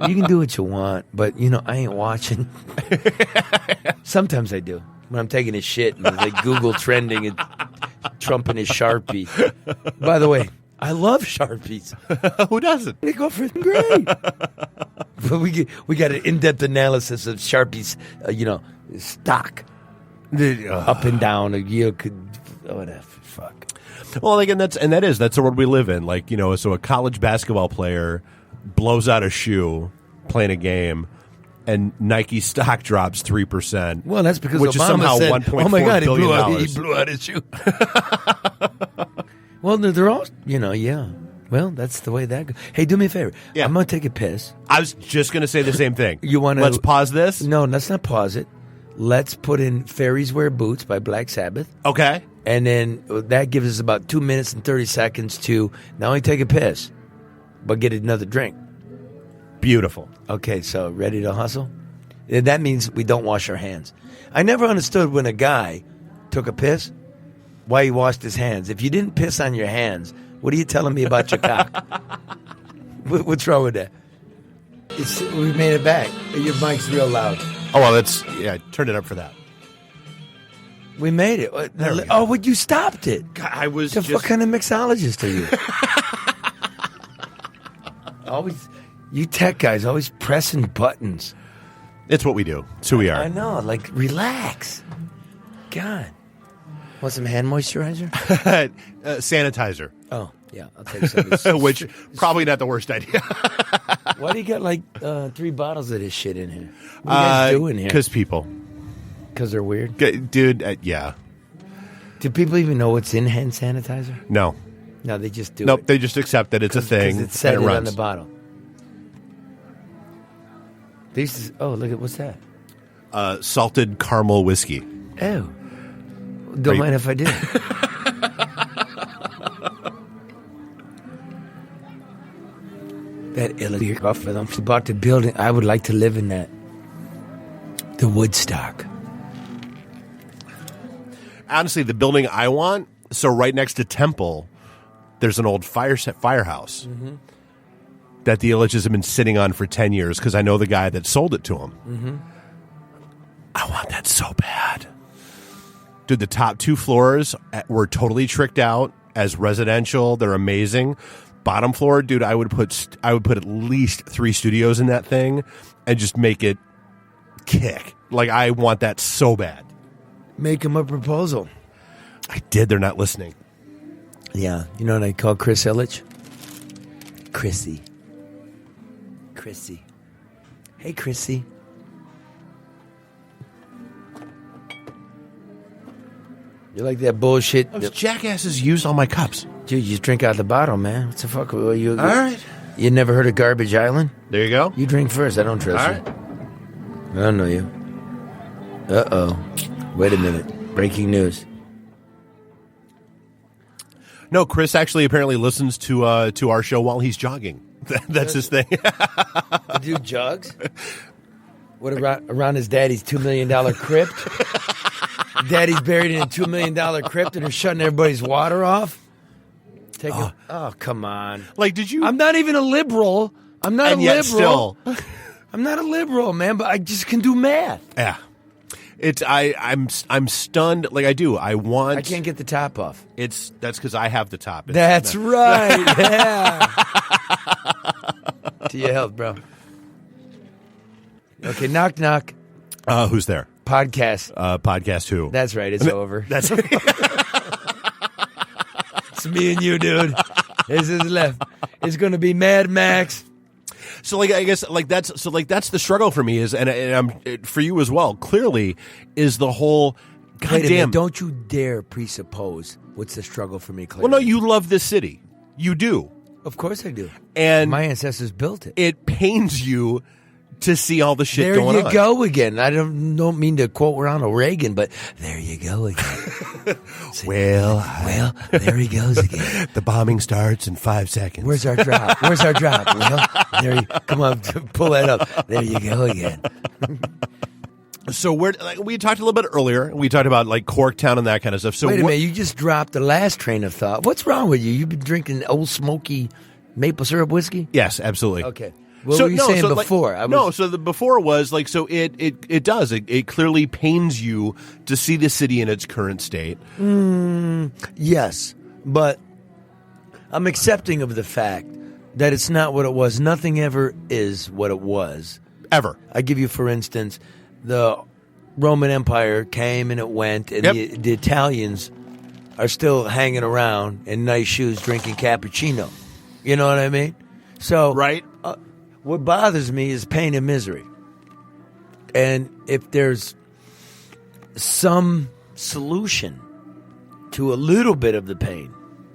You can do what you want, but I ain't watching. Sometimes I do when I'm taking a shit and like Google trending and Trump and his Sharpie. By the way, I love Sharpies. Who doesn't? They go for great. But we got an in-depth analysis of Sharpies, stock, up and down. Whatever. Fuck. Well, again, that's the world we live in. Like, so a college basketball player blows out a shoe playing a game, and Nike stock drops 3%. Well, that's because which Obama is somehow said, $1.4 "Oh my God, billion. he blew out his shoe." Well, they're all, yeah. Well, that's the way that goes. Hey, do me a favor. Yeah. I'm gonna take a piss. I was just gonna say the same thing. You want to? Let's pause this. No, let's not pause it. Let's put in "Fairies Wear Boots" by Black Sabbath. Okay. And then that gives us about 2 minutes and 30 seconds to not only take a piss, but get another drink. Beautiful. Okay, so ready to hustle? That means we don't wash our hands. I never understood when a guy took a piss, why he washed his hands. If you didn't piss on your hands, what are you telling me about your cock? What's wrong with that? We made it back. Your mic's real loud. Oh, well, turn it up for that. We made it. Oh, but you stopped it. I was What kind of mixologist are you? Always, you tech guys always pressing buttons. It's what we do. It's who we are. I know. Like, relax. God. Want some hand moisturizer? Sanitizer. Oh, yeah. I'll take some. Which, probably not the worst idea. Why do you got like 3 bottles of this shit in here? What are you guys doing here? Because people. Because they're weird? Dude, yeah. Do people even know what's in hand sanitizer? No. No, they just do Nope, they just accept that it's a thing. Because it said and it runs on the bottle. Look at what's that? Salted caramel whiskey. Oh. Don't mind if I do. That idiot off for them about the building. I would like to live in that. The Woodstock. Honestly, the building I want, so right next to Temple, there's an old firehouse that the Illiches have been sitting on for 10 years because I know the guy that sold it to him. Mm-hmm. I want that so bad. Dude, the top 2 floors were totally tricked out as residential. They're amazing. Bottom floor, dude, I would put at least 3 studios in that thing and just make it kick. Like, I want that so bad. Make him a proposal. I did. They're not listening. Yeah. You know what I call Chris Illich? Chrissy. Hey, Chrissy. You like that bullshit? Those jackasses used all my cups. Dude, you just drink out the bottle, man. What the fuck? All right. You never heard of Garbage Island? There you go. You drink first. I don't trust you. Right. I don't know you. Uh-oh. Wait a minute. Breaking news. No, Chris actually apparently listens to our show while he's jogging. That's his thing. The dude jogs? What, around his daddy's $2 million crypt? Daddy's buried in a $2 million crypt and they're shutting everybody's water off? Oh, come on. Like, did you... I'm not even a liberal. I'm not and a yet liberal. Still. I'm not a liberal, man, but I just can do math. Yeah. I'm stunned. Like, I do. I can't get the top off. That's because I have the top. That's right. Yeah. To your health, bro. Okay, knock, knock. Who's there? Podcast. Podcast who? That's right. It's over. That's It's me and you, dude. This is left. It's going to be Mad Max. So, like, I guess, like, that's the struggle for me is, and I'm for you as well. Clearly, is the whole. Wait a minute, don't you dare presuppose what's the struggle for me. Clearly. Well, no, you love this city. You do. Of course I do. And my ancestors built it. It pains you to see all the shit there going on. There you go again. I don't mean to quote Ronald Reagan, but there you go again. Well, there he goes again. The bombing starts in 5 seconds. Where's our drop? Well, there you, come on, pull that up. There you go again. So we talked a little bit earlier. We talked about like Corktown and that kind of stuff. So wait a minute, you just dropped the last train of thought. What's wrong with you? You've been drinking Old Smoky maple syrup whiskey? Yes, absolutely. Okay. What were you saying before? So the before was like, so it does. It clearly pains you to see the city in its current state. Yes, but I'm accepting of the fact that it's not what it was. Nothing ever is what it was. Ever. I give you, for instance, the Roman Empire came and it went, and the Italians are still hanging around in nice shoes drinking cappuccino. You know what I mean? So right. What bothers me is pain and misery. And if there's some solution to a little bit of the pain,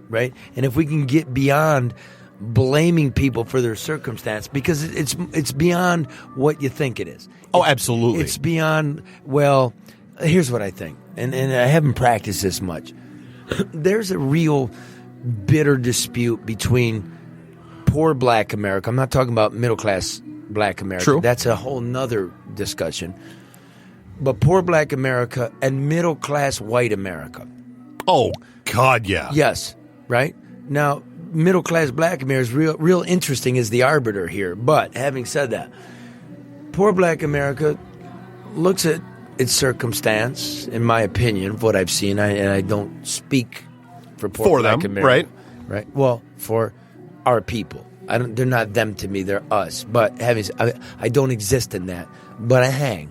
right? And if we can get beyond blaming people for their circumstance, because it's beyond what you think it is. Oh, absolutely. It's beyond, well, here's what I think. And I haven't practiced this much. There's a real bitter dispute between poor black America. I'm not talking about middle-class black America. True. That's a whole nother discussion. But poor black America and middle-class white America. Oh, God, yeah. Yes, right? Now, middle-class black America is real interesting as the arbiter here. But having said that, poor black America looks at its circumstance, in my opinion, of what I've seen, and I don't speak for poor black them, America. Right? Well, for our people. They're not them to me, they're us. But I don't exist in that, but I hang.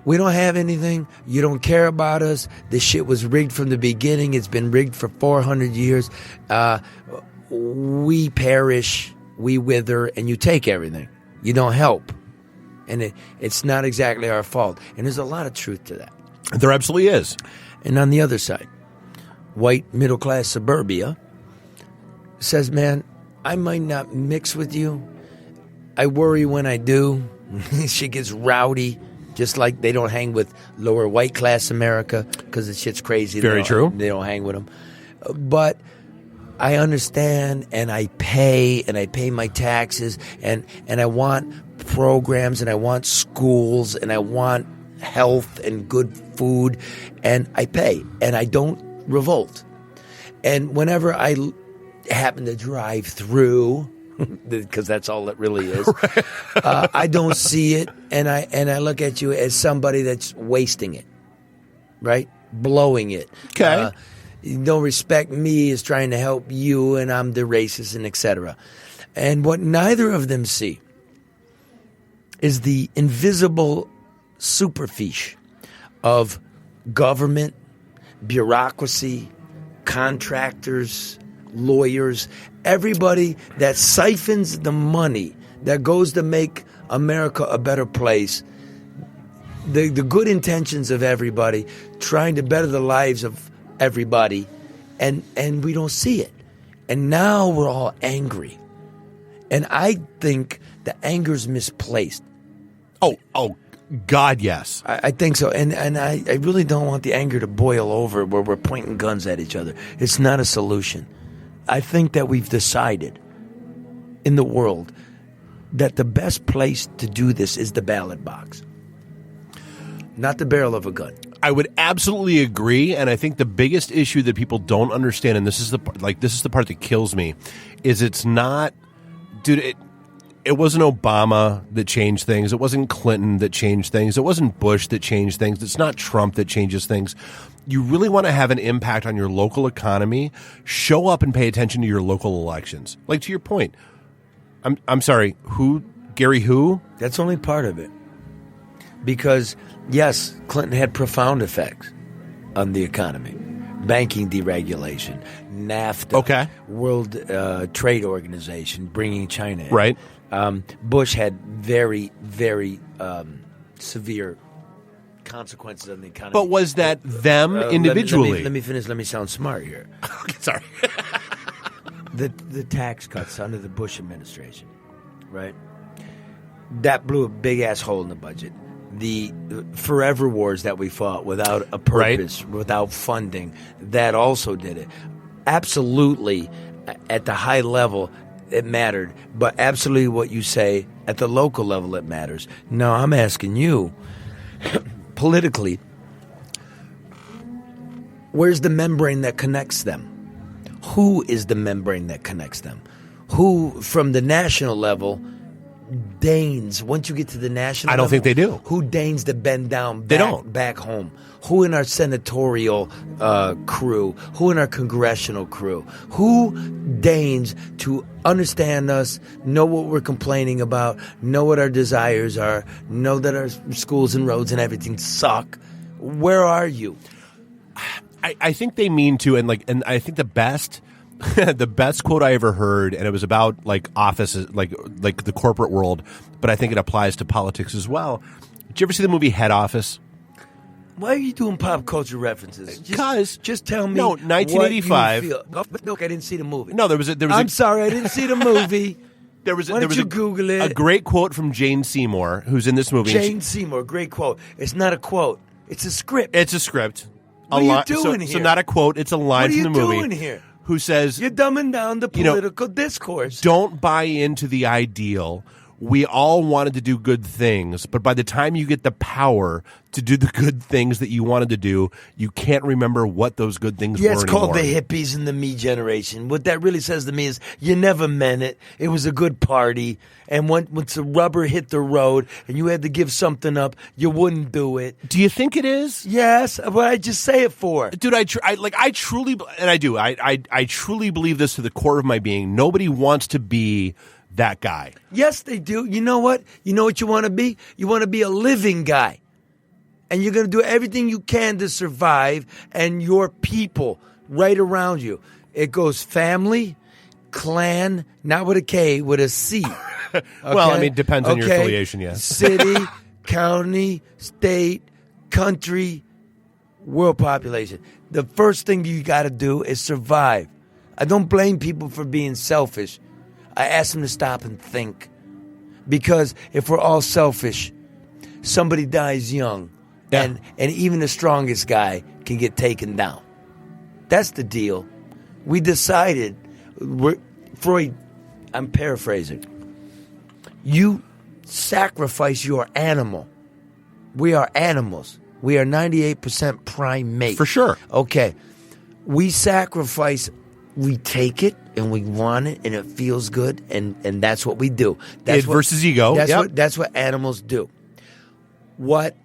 We don't have anything. You don't care about us. This shit was rigged from the beginning. It's been rigged for 400 years. We perish, we wither, and you take everything. You don't help. And it's not exactly our fault. And there's a lot of truth to that. There absolutely is. And on the other side, white middle-class suburbia says, man, I might not mix with you. I worry when I do. Shit gets rowdy, just like they don't hang with lower white class America because the shit's crazy. Very true. They don't hang with them. But I understand, and I pay my taxes, and I want programs, and I want schools, and I want health and good food, and I pay, and I don't revolt. And whenever I happen to drive through, because that's all it really is, I don't see it, and I look at you as somebody that's wasting it, right? Blowing it. Okay. You don't respect me as trying to help you, and I'm the racist, and etc. And what neither of them see is the invisible superficie of government, bureaucracy, contractors, lawyers, everybody that siphons the money that goes to make America a better place. The good intentions of everybody trying to better the lives of everybody, and we don't see it. And now we're all angry. And I think the anger's misplaced. Oh, God, yes. I think so. And I really don't want the anger to boil over where we're pointing guns at each other. It's not a solution. I think that we've decided in the world that the best place to do this is the ballot box, not the barrel of a gun. I would absolutely agree, and I think the biggest issue that people don't understand, and this is the part that kills me, is it's not, dude. It wasn't Obama that changed things. It wasn't Clinton that changed things. It wasn't Bush that changed things. It's not Trump that changes things. You really want to have an impact on your local economy, show up and pay attention to your local elections. Like, to your point, I'm sorry, Gary who? That's only part of it. Because, yes, Clinton had profound effects on the economy. Banking deregulation, NAFTA, World Trade Organization, bringing China in. Right. Bush had very, very severe consequences on the economy. But was that them individually? Let me finish. Let me sound smart here. Okay, sorry. the tax cuts under the Bush administration, right? That blew a big-ass hole in the budget. The forever wars that we fought without a purpose, without funding, that also did it. Absolutely, at the high level, it mattered. But absolutely what you say, at the local level, it matters. Now, I'm asking you, politically, where's the membrane that connects them? Who is the membrane that connects them? Who, from the national level, deigns, once you get to the national I don't level, think they do. Who deigns to bend down They don't. back home? Who in our senatorial crew? Who in our congressional crew? Who deigns to understand us, know what we're complaining about, know what our desires are, know that our schools and roads and everything suck? Where are you? I think they mean to, and I think the best the best quote I ever heard, and it was about like offices, like the corporate world, but I think it applies to politics as well. Did you ever see the movie Head Office? Why are you doing pop culture references? Just tell me. No, 1985. What you feel. Look, I didn't see the movie. No, there was. I'm sorry, I didn't see the movie. Why don't you Google it? A great quote from Jane Seymour, who's in this movie. Jane Seymour, great quote. It's not a quote. It's a script. It's a script. What are you doing here? So not a quote. It's a line from the movie. What are you doing here? Who says you're dumbing down the political discourse? Don't buy into the ideal. We all wanted to do good things, but by the time you get the power to do the good things that you wanted to do, you can't remember what those good things were it's called anymore. the hippies and the me generation. What that really says to me is you never meant it. It was a good party, and once the rubber hit the road and you had to give something up, you wouldn't do it. Do you think it is? Yes. What I just say it for, dude. I truly, and I do. I truly believe this to the core of my being. Nobody wants to be that guy. Yes, they do. You know what? You know what you want to be? You want to be a living guy. And you're going to do everything you can to survive and your people right around you. It goes family, clan, not with a K, with a C. Okay? Well, I mean, depends on your affiliation, yes. City, county, state, country, world population. The first thing you got to do is survive. I don't blame people for being selfish. I ask them to stop and think. Because if we're all selfish, somebody dies young. Yeah. And even the strongest guy can get taken down. That's the deal. We decided, Freud, I'm paraphrasing. You sacrifice your animal. We are animals. We are 98% primate. For sure. Okay. We sacrifice, we take it, and we want it, and it feels good, and that's what we do. That's versus ego. That's what animals do. What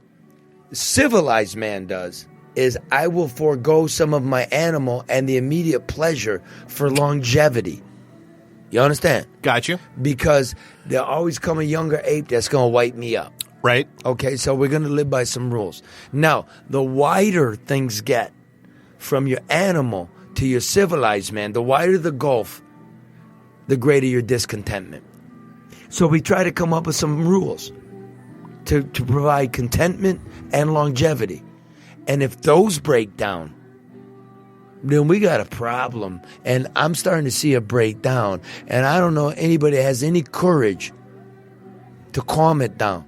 civilized man does is I will forego some of my animal and the immediate pleasure for longevity. You understand? Got you. Because there'll always come a younger ape that's going to wipe me up. Right. Okay, so we're going to live by some rules. Now, the wider things get from your animal to your civilized man, the wider the gulf, the greater your discontentment. So we try to come up with some rules to provide contentment and longevity. And if those break down, then we got a problem. And I'm starting to see a breakdown. And I don't know anybody that has any courage to calm it down.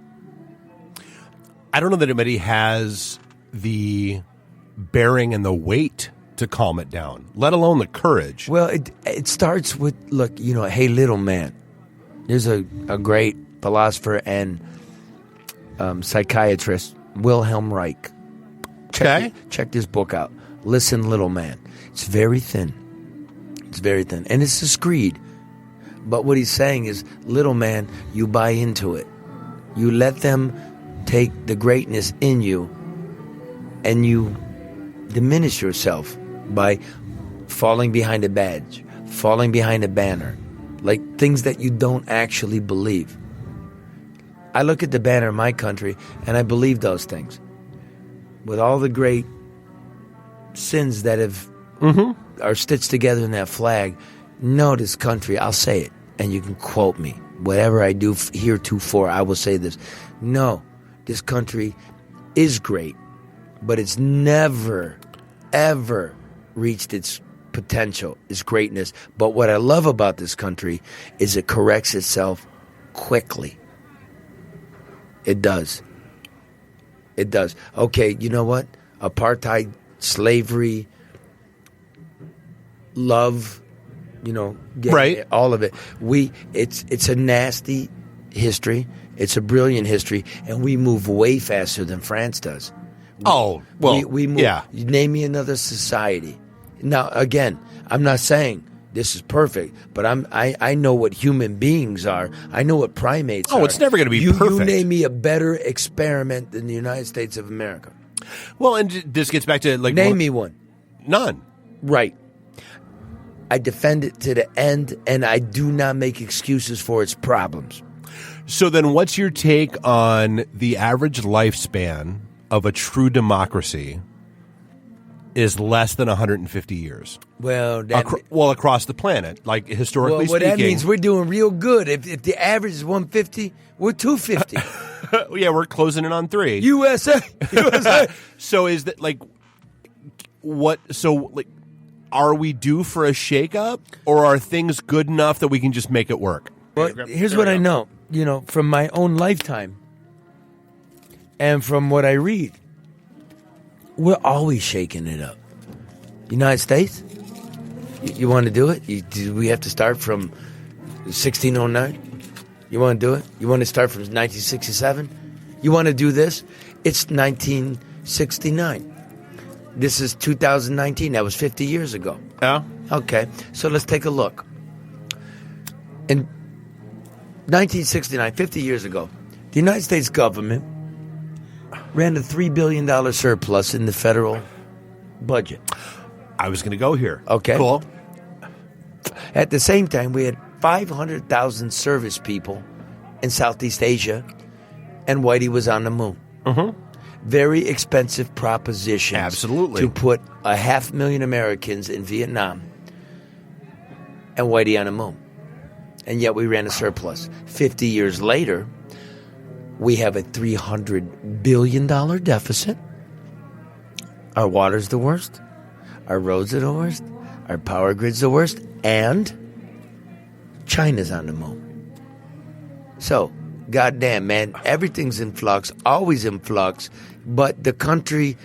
I don't know that anybody has the bearing and the weight to calm it down, let alone the courage. Well, it starts with, look, hey, little man. There's a great philosopher and psychiatrist, Wilhelm Reich. Check this book out. Listen, little man. It's very thin. And it's a screed. But what he's saying is, little man, you buy into it. You let them take the greatness in you, and you diminish yourself by falling behind a badge, falling behind a banner, like things that you don't actually believe. I look at the banner of my country, and I believe those things. With all the great sins that are stitched together in that flag, no, this country, I'll say it, and you can quote me. Whatever I do heretofore, I will say this. No, this country is great, but it's never, ever reached its potential, its greatness. But what I love about this country is it corrects itself quickly. It does. It does. Okay, you know what? Apartheid, slavery, love, right? All of it. It's a nasty history. It's a brilliant history, and we move way faster than France does. We move. Yeah. Name me another society. Now, again, I'm not saying this is perfect, but I know what human beings are. I know what primates are. Oh, it's never going to be perfect. You name me a better experiment than the United States of America. Well, and this gets back to name me one. None. Right. I defend it to the end, and I do not make excuses for its problems. So then what's your take on the average lifespan of a true democracy is less than 150 years? Well, across the planet, like historically speaking. That means we're doing real good. If the average is 150, we're 250. Yeah, we're closing in on 3. USA. So is that are we due for a shakeup, or are things good enough that we can just make it work? Well, here's what I know. From my own lifetime and from what I read, we're always shaking it up. United States, you want to do it? Do we have to start from 1609? You want to do it? You want to start from 1967? You want to do this? It's 1969. This is 2019. That was 50 years ago. Yeah. Okay, so let's take a look. In 1969, 50 years ago, the United States government ran a $3 billion surplus in the federal budget. I was going to go here. Okay. Cool. At the same time, we had 500,000 service people in Southeast Asia, and Whitey was on the moon. Mm-hmm. Very expensive proposition. Absolutely. To put 500,000 Americans in Vietnam and Whitey on the moon. And yet we ran a surplus. 50 years later, we have a $300 billion deficit. Our water's the worst. Our roads are the worst. Our power grid's the worst. And China's on the moon. So, goddamn, man, everything's in flux, always in flux, but the country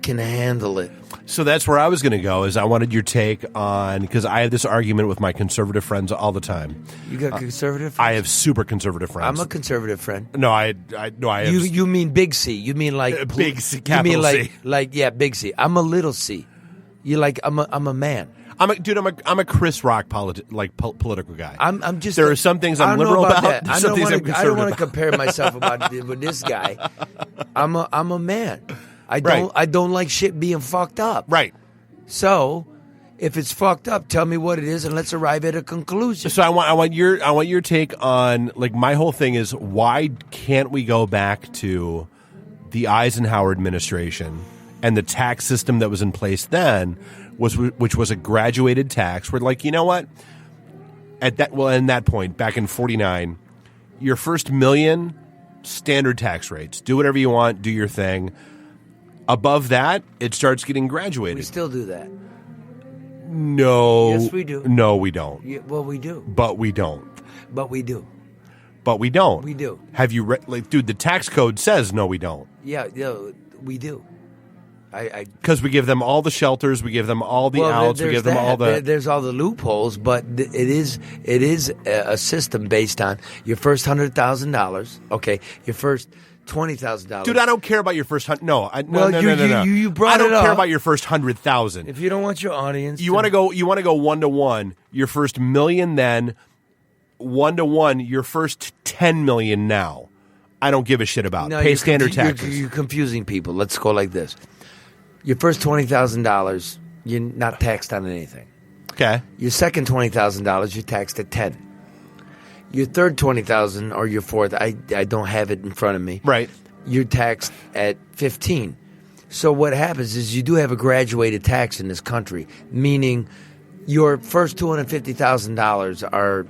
can handle it. So that's where I was going to go, is I wanted your take on, because I have this argument with my conservative friends all the time. You got conservative friends? I have super conservative friends. I'm a conservative friend. No, I have. You mean big C. You mean like... Big C, capital C. Big C. I'm a little C. You like, I'm a man. I'm a Chris Rock political guy. I'm just. There are some things I'm liberal about. I don't want to compare myself with this guy. I'm a man. I don't like shit being fucked up. Right. So, if it's fucked up, tell me what it is, and let's arrive at a conclusion. So I want your take on, like, my whole thing is, why can't we go back to the Eisenhower administration and the tax system that was in place then, which was a graduated tax, where, like, you know what? In that point, back in 49, your first $1 million, standard tax rates. Do whatever you want, do your thing. Above that, it starts getting graduated. We still do that. No. Yes, we do. No, we don't. Yeah, well, we do. But we don't. But we do. But we don't. We do. Have you dude, the tax code says no, we don't. Yeah, we do. Because we give them all the shelters, we give them all the outs, we give them all the... There's all the loopholes, but it is a system based on your first $100,000. Okay, your first $20,000. Dude, I don't care about your first no. No. You brought it up. I don't care about your first 100,000. If you don't want your audience, you want to go 1-to-1. Your first $1 million, then 1-to-1. Your first $10 million now. I don't give a shit about. No, pay standard taxes. You're confusing people. Let's go like this. Your first $20,000, you're not taxed on anything. Okay. Your second $20,000, you're taxed at 10. Your third $20,000 or your fourth, I don't have it in front of me. Right. You're taxed at 15. So what happens is you do have a graduated tax in this country, meaning your first $250,000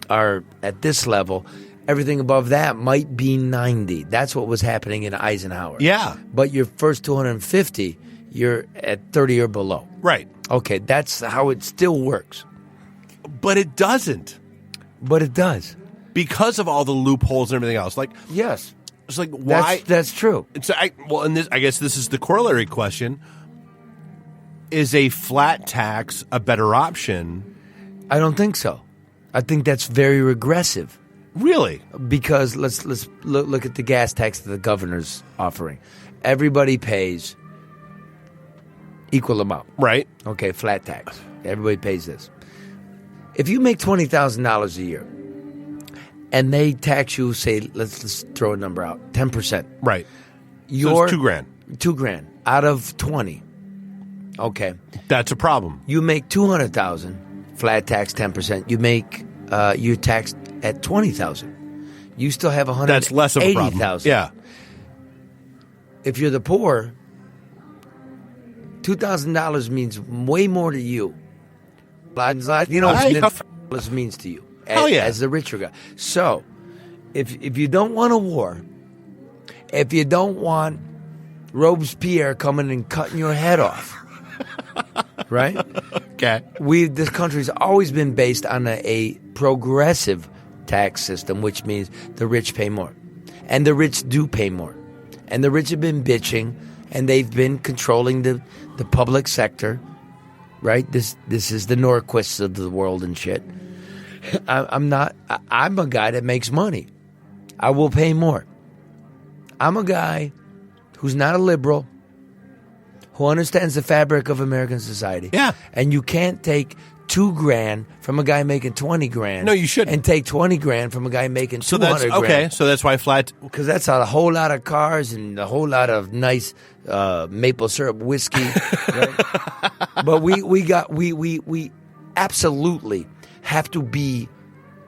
are at this level. Everything above that might be 90. That's what was happening in Eisenhower. Yeah. But your first 250, you're at 30 or below. Right. Okay, that's how it still works. But it doesn't. But it does. Because of all the loopholes and everything else. Like, yes. It's like, why? That's true. And I guess this is the corollary question. Is a flat tax a better option? I don't think so. I think that's very regressive. Really? Because let's look at the gas tax that the governor's offering. Everybody pays equal amount. Right. Okay, flat tax. Everybody pays this. If you make $20,000 a year and they tax you, say, let's throw a number out, 10%. Right. You're so it's $2,000. $2,000 out of 20. Okay. That's a problem. You make $200,000, flat tax 10%. You make you're taxed at $20,000. You still have $180,000. That's less of a problem. Yeah. If you're the poor, $2,000 means way more to you. You know what $2,000 means to you as the richer guy. So, if you don't want a war, if you don't want Robespierre coming and cutting your head off, right? Okay. This country's always been based on a progressive tax system, which means the rich pay more. And the rich do pay more. And the rich have been bitching, and they've been controlling the public sector, right? This is the Norquists of the world and shit. I'm a guy that makes money. I will pay more. I'm a guy who's not a liberal, who understands the fabric of American society. Yeah. And you can't take $2,000 from a guy making $20,000. No, you shouldn't. And take $20,000 from a guy making $200,000. Okay, so that's why flat. Because that's a whole lot of cars and a whole lot of nice maple syrup whiskey. Right? But we absolutely have to be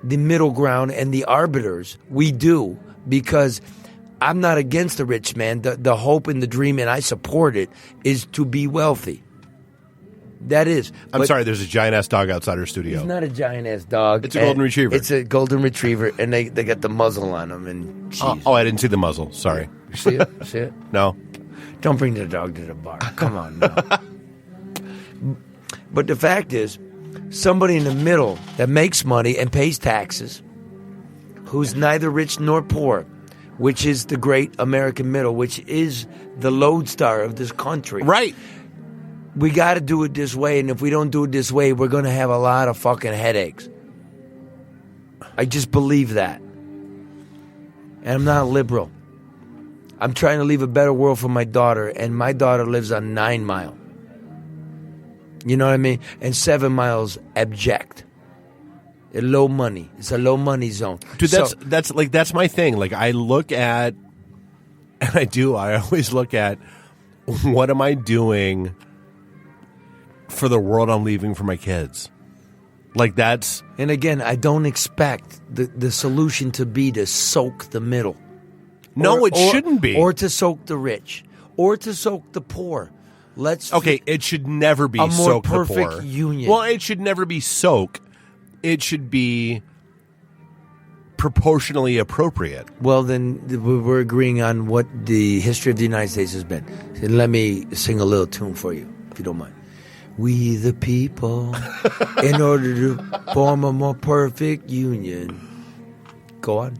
the middle ground and the arbiters. We do, because I'm not against the rich man. The hope and the dream, and I support it, is to be wealthy. That is. I'm sorry, there's a giant-ass dog outside our studio. It's not a giant-ass dog. It's a golden retriever. It's a golden retriever, and they got the muzzle on them. And oh, I didn't see the muzzle. Sorry. See it? See it? No. Don't bring the dog to the bar. Come on, no. But the fact is, somebody in the middle that makes money and pays taxes, who's neither rich nor poor, which is the great American middle, which is the lodestar of this country. Right. We got to do it this way, and if we don't do it this way, we're going to have a lot of fucking headaches. I just believe that. And I'm not a liberal. I'm trying to leave a better world for my daughter, and my daughter lives on 9 Mile. You know what I mean? And 7 miles abject. Low money. It's a low money zone. Dude, that's my thing. Like, I look at, and I always look at, what am I doing for the world I'm leaving for my kids? Like, that's... And again, I don't expect the solution to be to soak the middle. No, it shouldn't be. Or to soak the rich. Or to soak the poor. It should never be a more soak the poor. perfect union. Well, it should never be soak. It should be proportionally appropriate. Well, then we're agreeing on what the history of the United States has been. So let me sing a little tune for you, if you don't mind. We the people, in order to form a more perfect union. Go on.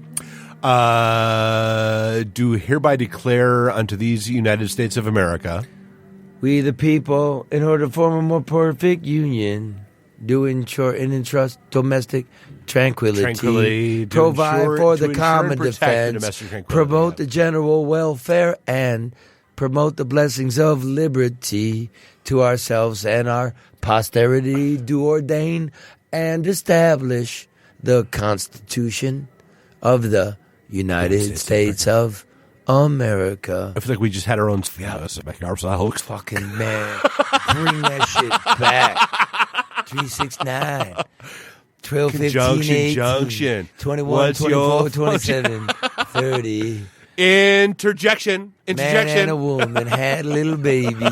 Do hereby declare unto these United States of America. We the people, in order to form a more perfect union, do ensure and entrust domestic tranquility, provide for the common defense, promote the general welfare, and promote the blessings of liberty to ourselves and our posterity, do ordain and establish the Constitution of the United States of America. I feel like we just had our own ourselves. Fucking man. Bring that shit back. 369 12, 15, 18, Junction. 21, What's 24, 27, 30. Interjection. Man and a woman had a little baby.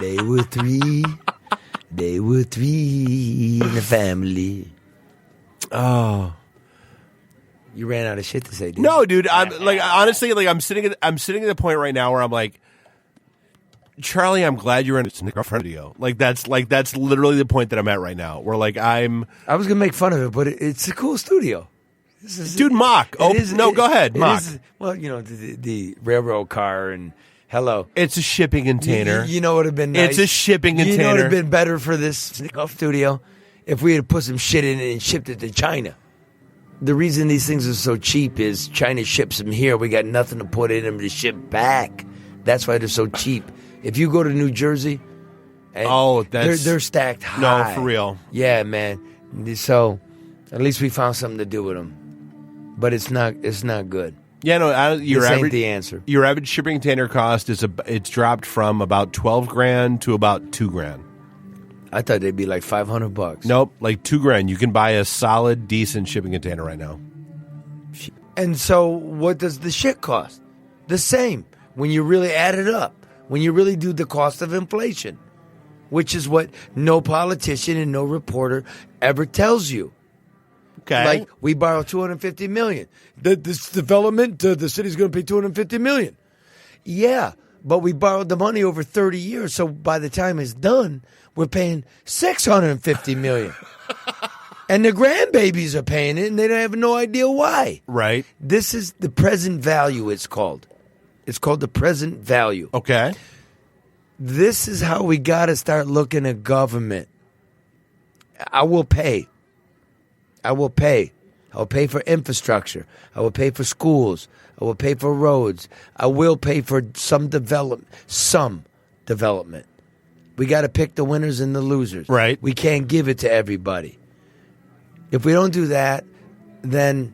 They were three in the family. Oh. You ran out of shit to say, dude. No, dude. I'm like, honestly, like I'm sitting at the point right now where I'm like, Charlie, I'm glad you're in a girlfriend video. That's literally the point that I'm at right now. Where I was gonna make fun of it, but it's a cool studio. Dude, mock. Go ahead, mock. Well, the railroad car and hello. It's a shipping container. You know what would have been nice? It's a shipping container. You know what would have been better for this studio if we had put some shit in it and shipped it to China. The reason these things are so cheap is China ships them here. We got nothing to put in them to ship back. That's why they're so cheap. If you go to New Jersey, they're stacked high. No, for real. Yeah, man. So at least we found something to do with them. But it's not good. Yeah, no. Ain't the answer. Your average shipping container cost it's dropped from about $12,000 to about $2,000. I thought they'd be like $500. Nope, like $2,000. You can buy a solid, decent shipping container right now. And so, what does the shit cost? The same. When you really add it up, when you really do the cost of inflation, which is what no politician and no reporter ever tells you. Okay. Like, we borrow $250 million. This development, the city's going to pay $250 million. Yeah, but we borrowed the money over 30 years, so by the time it's done, we're paying $650 million. And the grandbabies are paying it, and they don't have no idea why. Right. This is the present value, it's called. It's called the present value. Okay. This is how we got to start looking at government. I will pay. I will pay for infrastructure. I will pay for schools. I will pay for roads. I will pay for some development. We got to pick the winners and the losers. Right. We can't give it to everybody. If we don't do that, then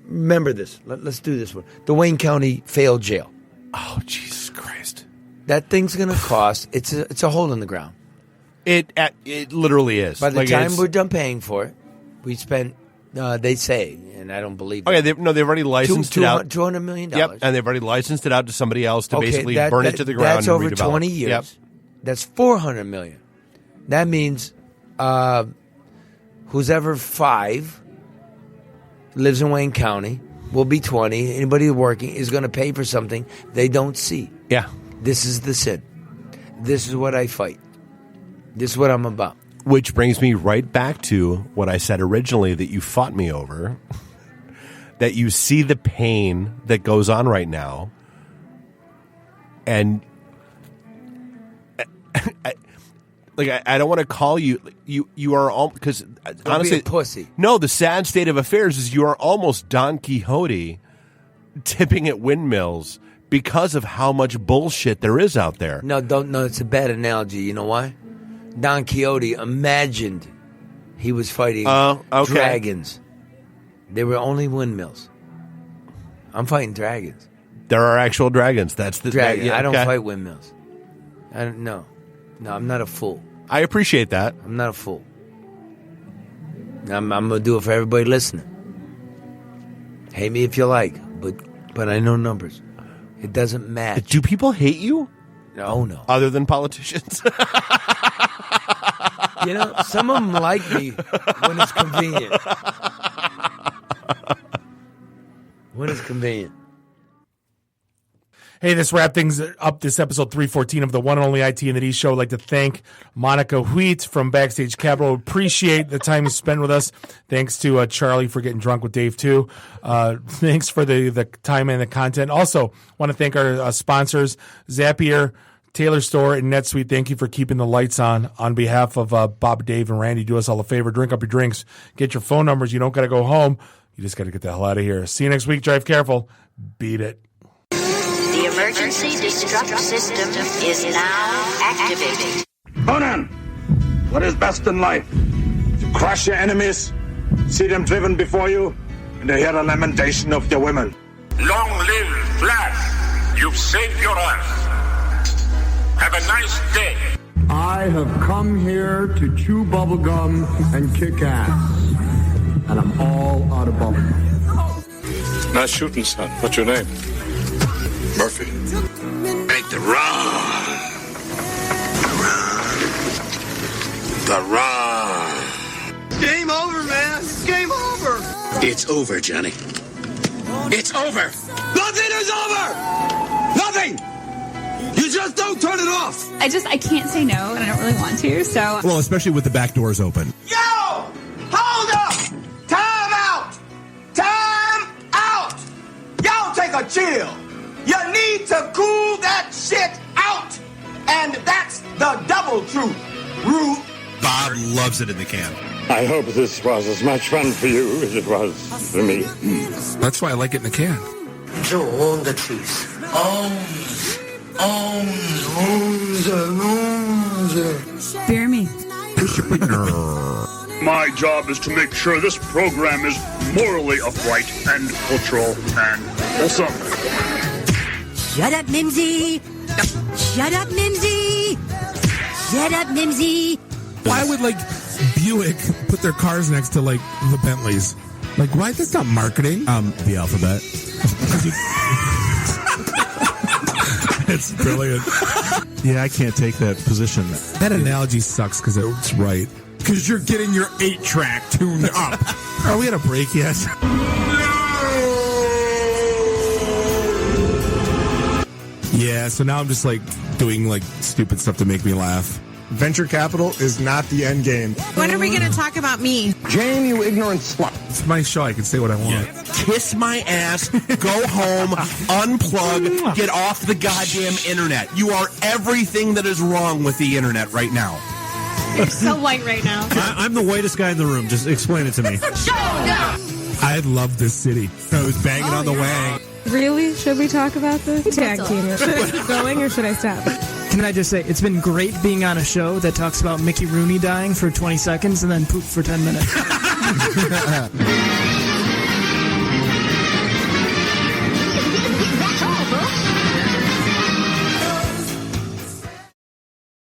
remember this. Let's do this one. The Wayne County failed jail. Oh, Jesus Christ. That thing's going to cost. It's a hole in the ground. It literally is. By the time we're done paying for it, we spent, they say, and I don't believe it. Okay, they've already licensed it out. $200 million. Yep, and they've already licensed it out to somebody else to basically burn it to the ground that's and over redevelop. 20 years. Yep. That's $400 million. That means who's ever 5 lives in Wayne County will be 20. Anybody working is going to pay for something they don't see. Yeah. This is the sin. This is what I fight. This is what I'm about. Which brings me right back to what I said originally that you fought me over. That you see the pain that goes on right now. And I don't want to call you. You are all because honestly, be a pussy. No, the sad state of affairs is you are almost Don Quixote tipping at windmills because of how much bullshit there is out there. No, it's a bad analogy. You know why? Don Quixote imagined he was fighting dragons. They were only windmills. I'm fighting dragons. There are actual dragons. That's the dragon. I don't fight windmills. I don't know. No, I'm not a fool. I appreciate that. I'm not a fool. I'm going to do it for everybody listening. Hate me if you like, but I know numbers. It doesn't match. Do people hate you? No. Other than politicians? You know, some of them like me when it's convenient. When it's convenient. Hey, this wrap things up. This episode 314 of the one and only IT and the D Show. I'd like to thank Monica Wheat from Backstage Capital. Appreciate the time you spent with us. Thanks to Charlie for getting drunk with Dave, too. Thanks for the time and the content. Also, want to thank our sponsors, Zapier, Taylor Store, and NetSuite. Thank you for keeping the lights on. On behalf of Bob, Dave, and Randy, do us all a favor. Drink up your drinks. Get your phone numbers. You don't got to go home. You just got to get the hell out of here. See you next week. Drive careful. Beat it. The emergency destruct system is now activated. Conan, what is best in life? To crush your enemies, see them driven before you, and to hear the lamentation of your women. Long live Flash! You've saved your life. Have a nice day. I have come here to chew bubblegum and kick ass. And I'm all out of bubblegum. Nice shooting, son. What's your name? Murphy. Make the run. The run. Game over, man. Game over. It's over, Johnny. It's over. Nothing is over. Nothing. You just don't turn it off. I can't say no, and I don't really want to, so. Well, especially with the back doors open. Yo! Hold up! Time out! Time out! Y'all take a chill. You need to cool that shit out. And that's the double truth. Ruth. Bob loves it in the can. I hope this was as much fun for you as it was for me. That's why I like it in the can. To own the truth. Bear me. My job is to make sure this program is morally upright and cultural and wholesome. Shut up, Mimsy! Shut up, Mimsy! Shut up, Mimsy! Why would, Buick put their cars next to, the Bentleys? Why? That's not marketing. The alphabet. It's brilliant. Yeah, I can't take that position. That analogy sucks because it's right. Because you're getting your 8-track tuned up. Are we at a break yet? Yeah, so now I'm just doing stupid stuff to make me laugh. Venture capital is not the end game. When are we going to talk about me? Jane, you ignorant slut. It's my show. I can say what I want. Kiss my ass, go home, unplug, get off the goddamn internet. You are everything that is wrong with the internet right now. You're so white right now. I'm the whitest guy in the room. Just explain it to me. I love this city. I was banging on the wang. Really? Should we talk about this? Tag team it. Should I keep going or should I stop? Can I just say, it's been great being on a show that talks about Mickey Rooney dying for 20 seconds and then poop for 10 minutes.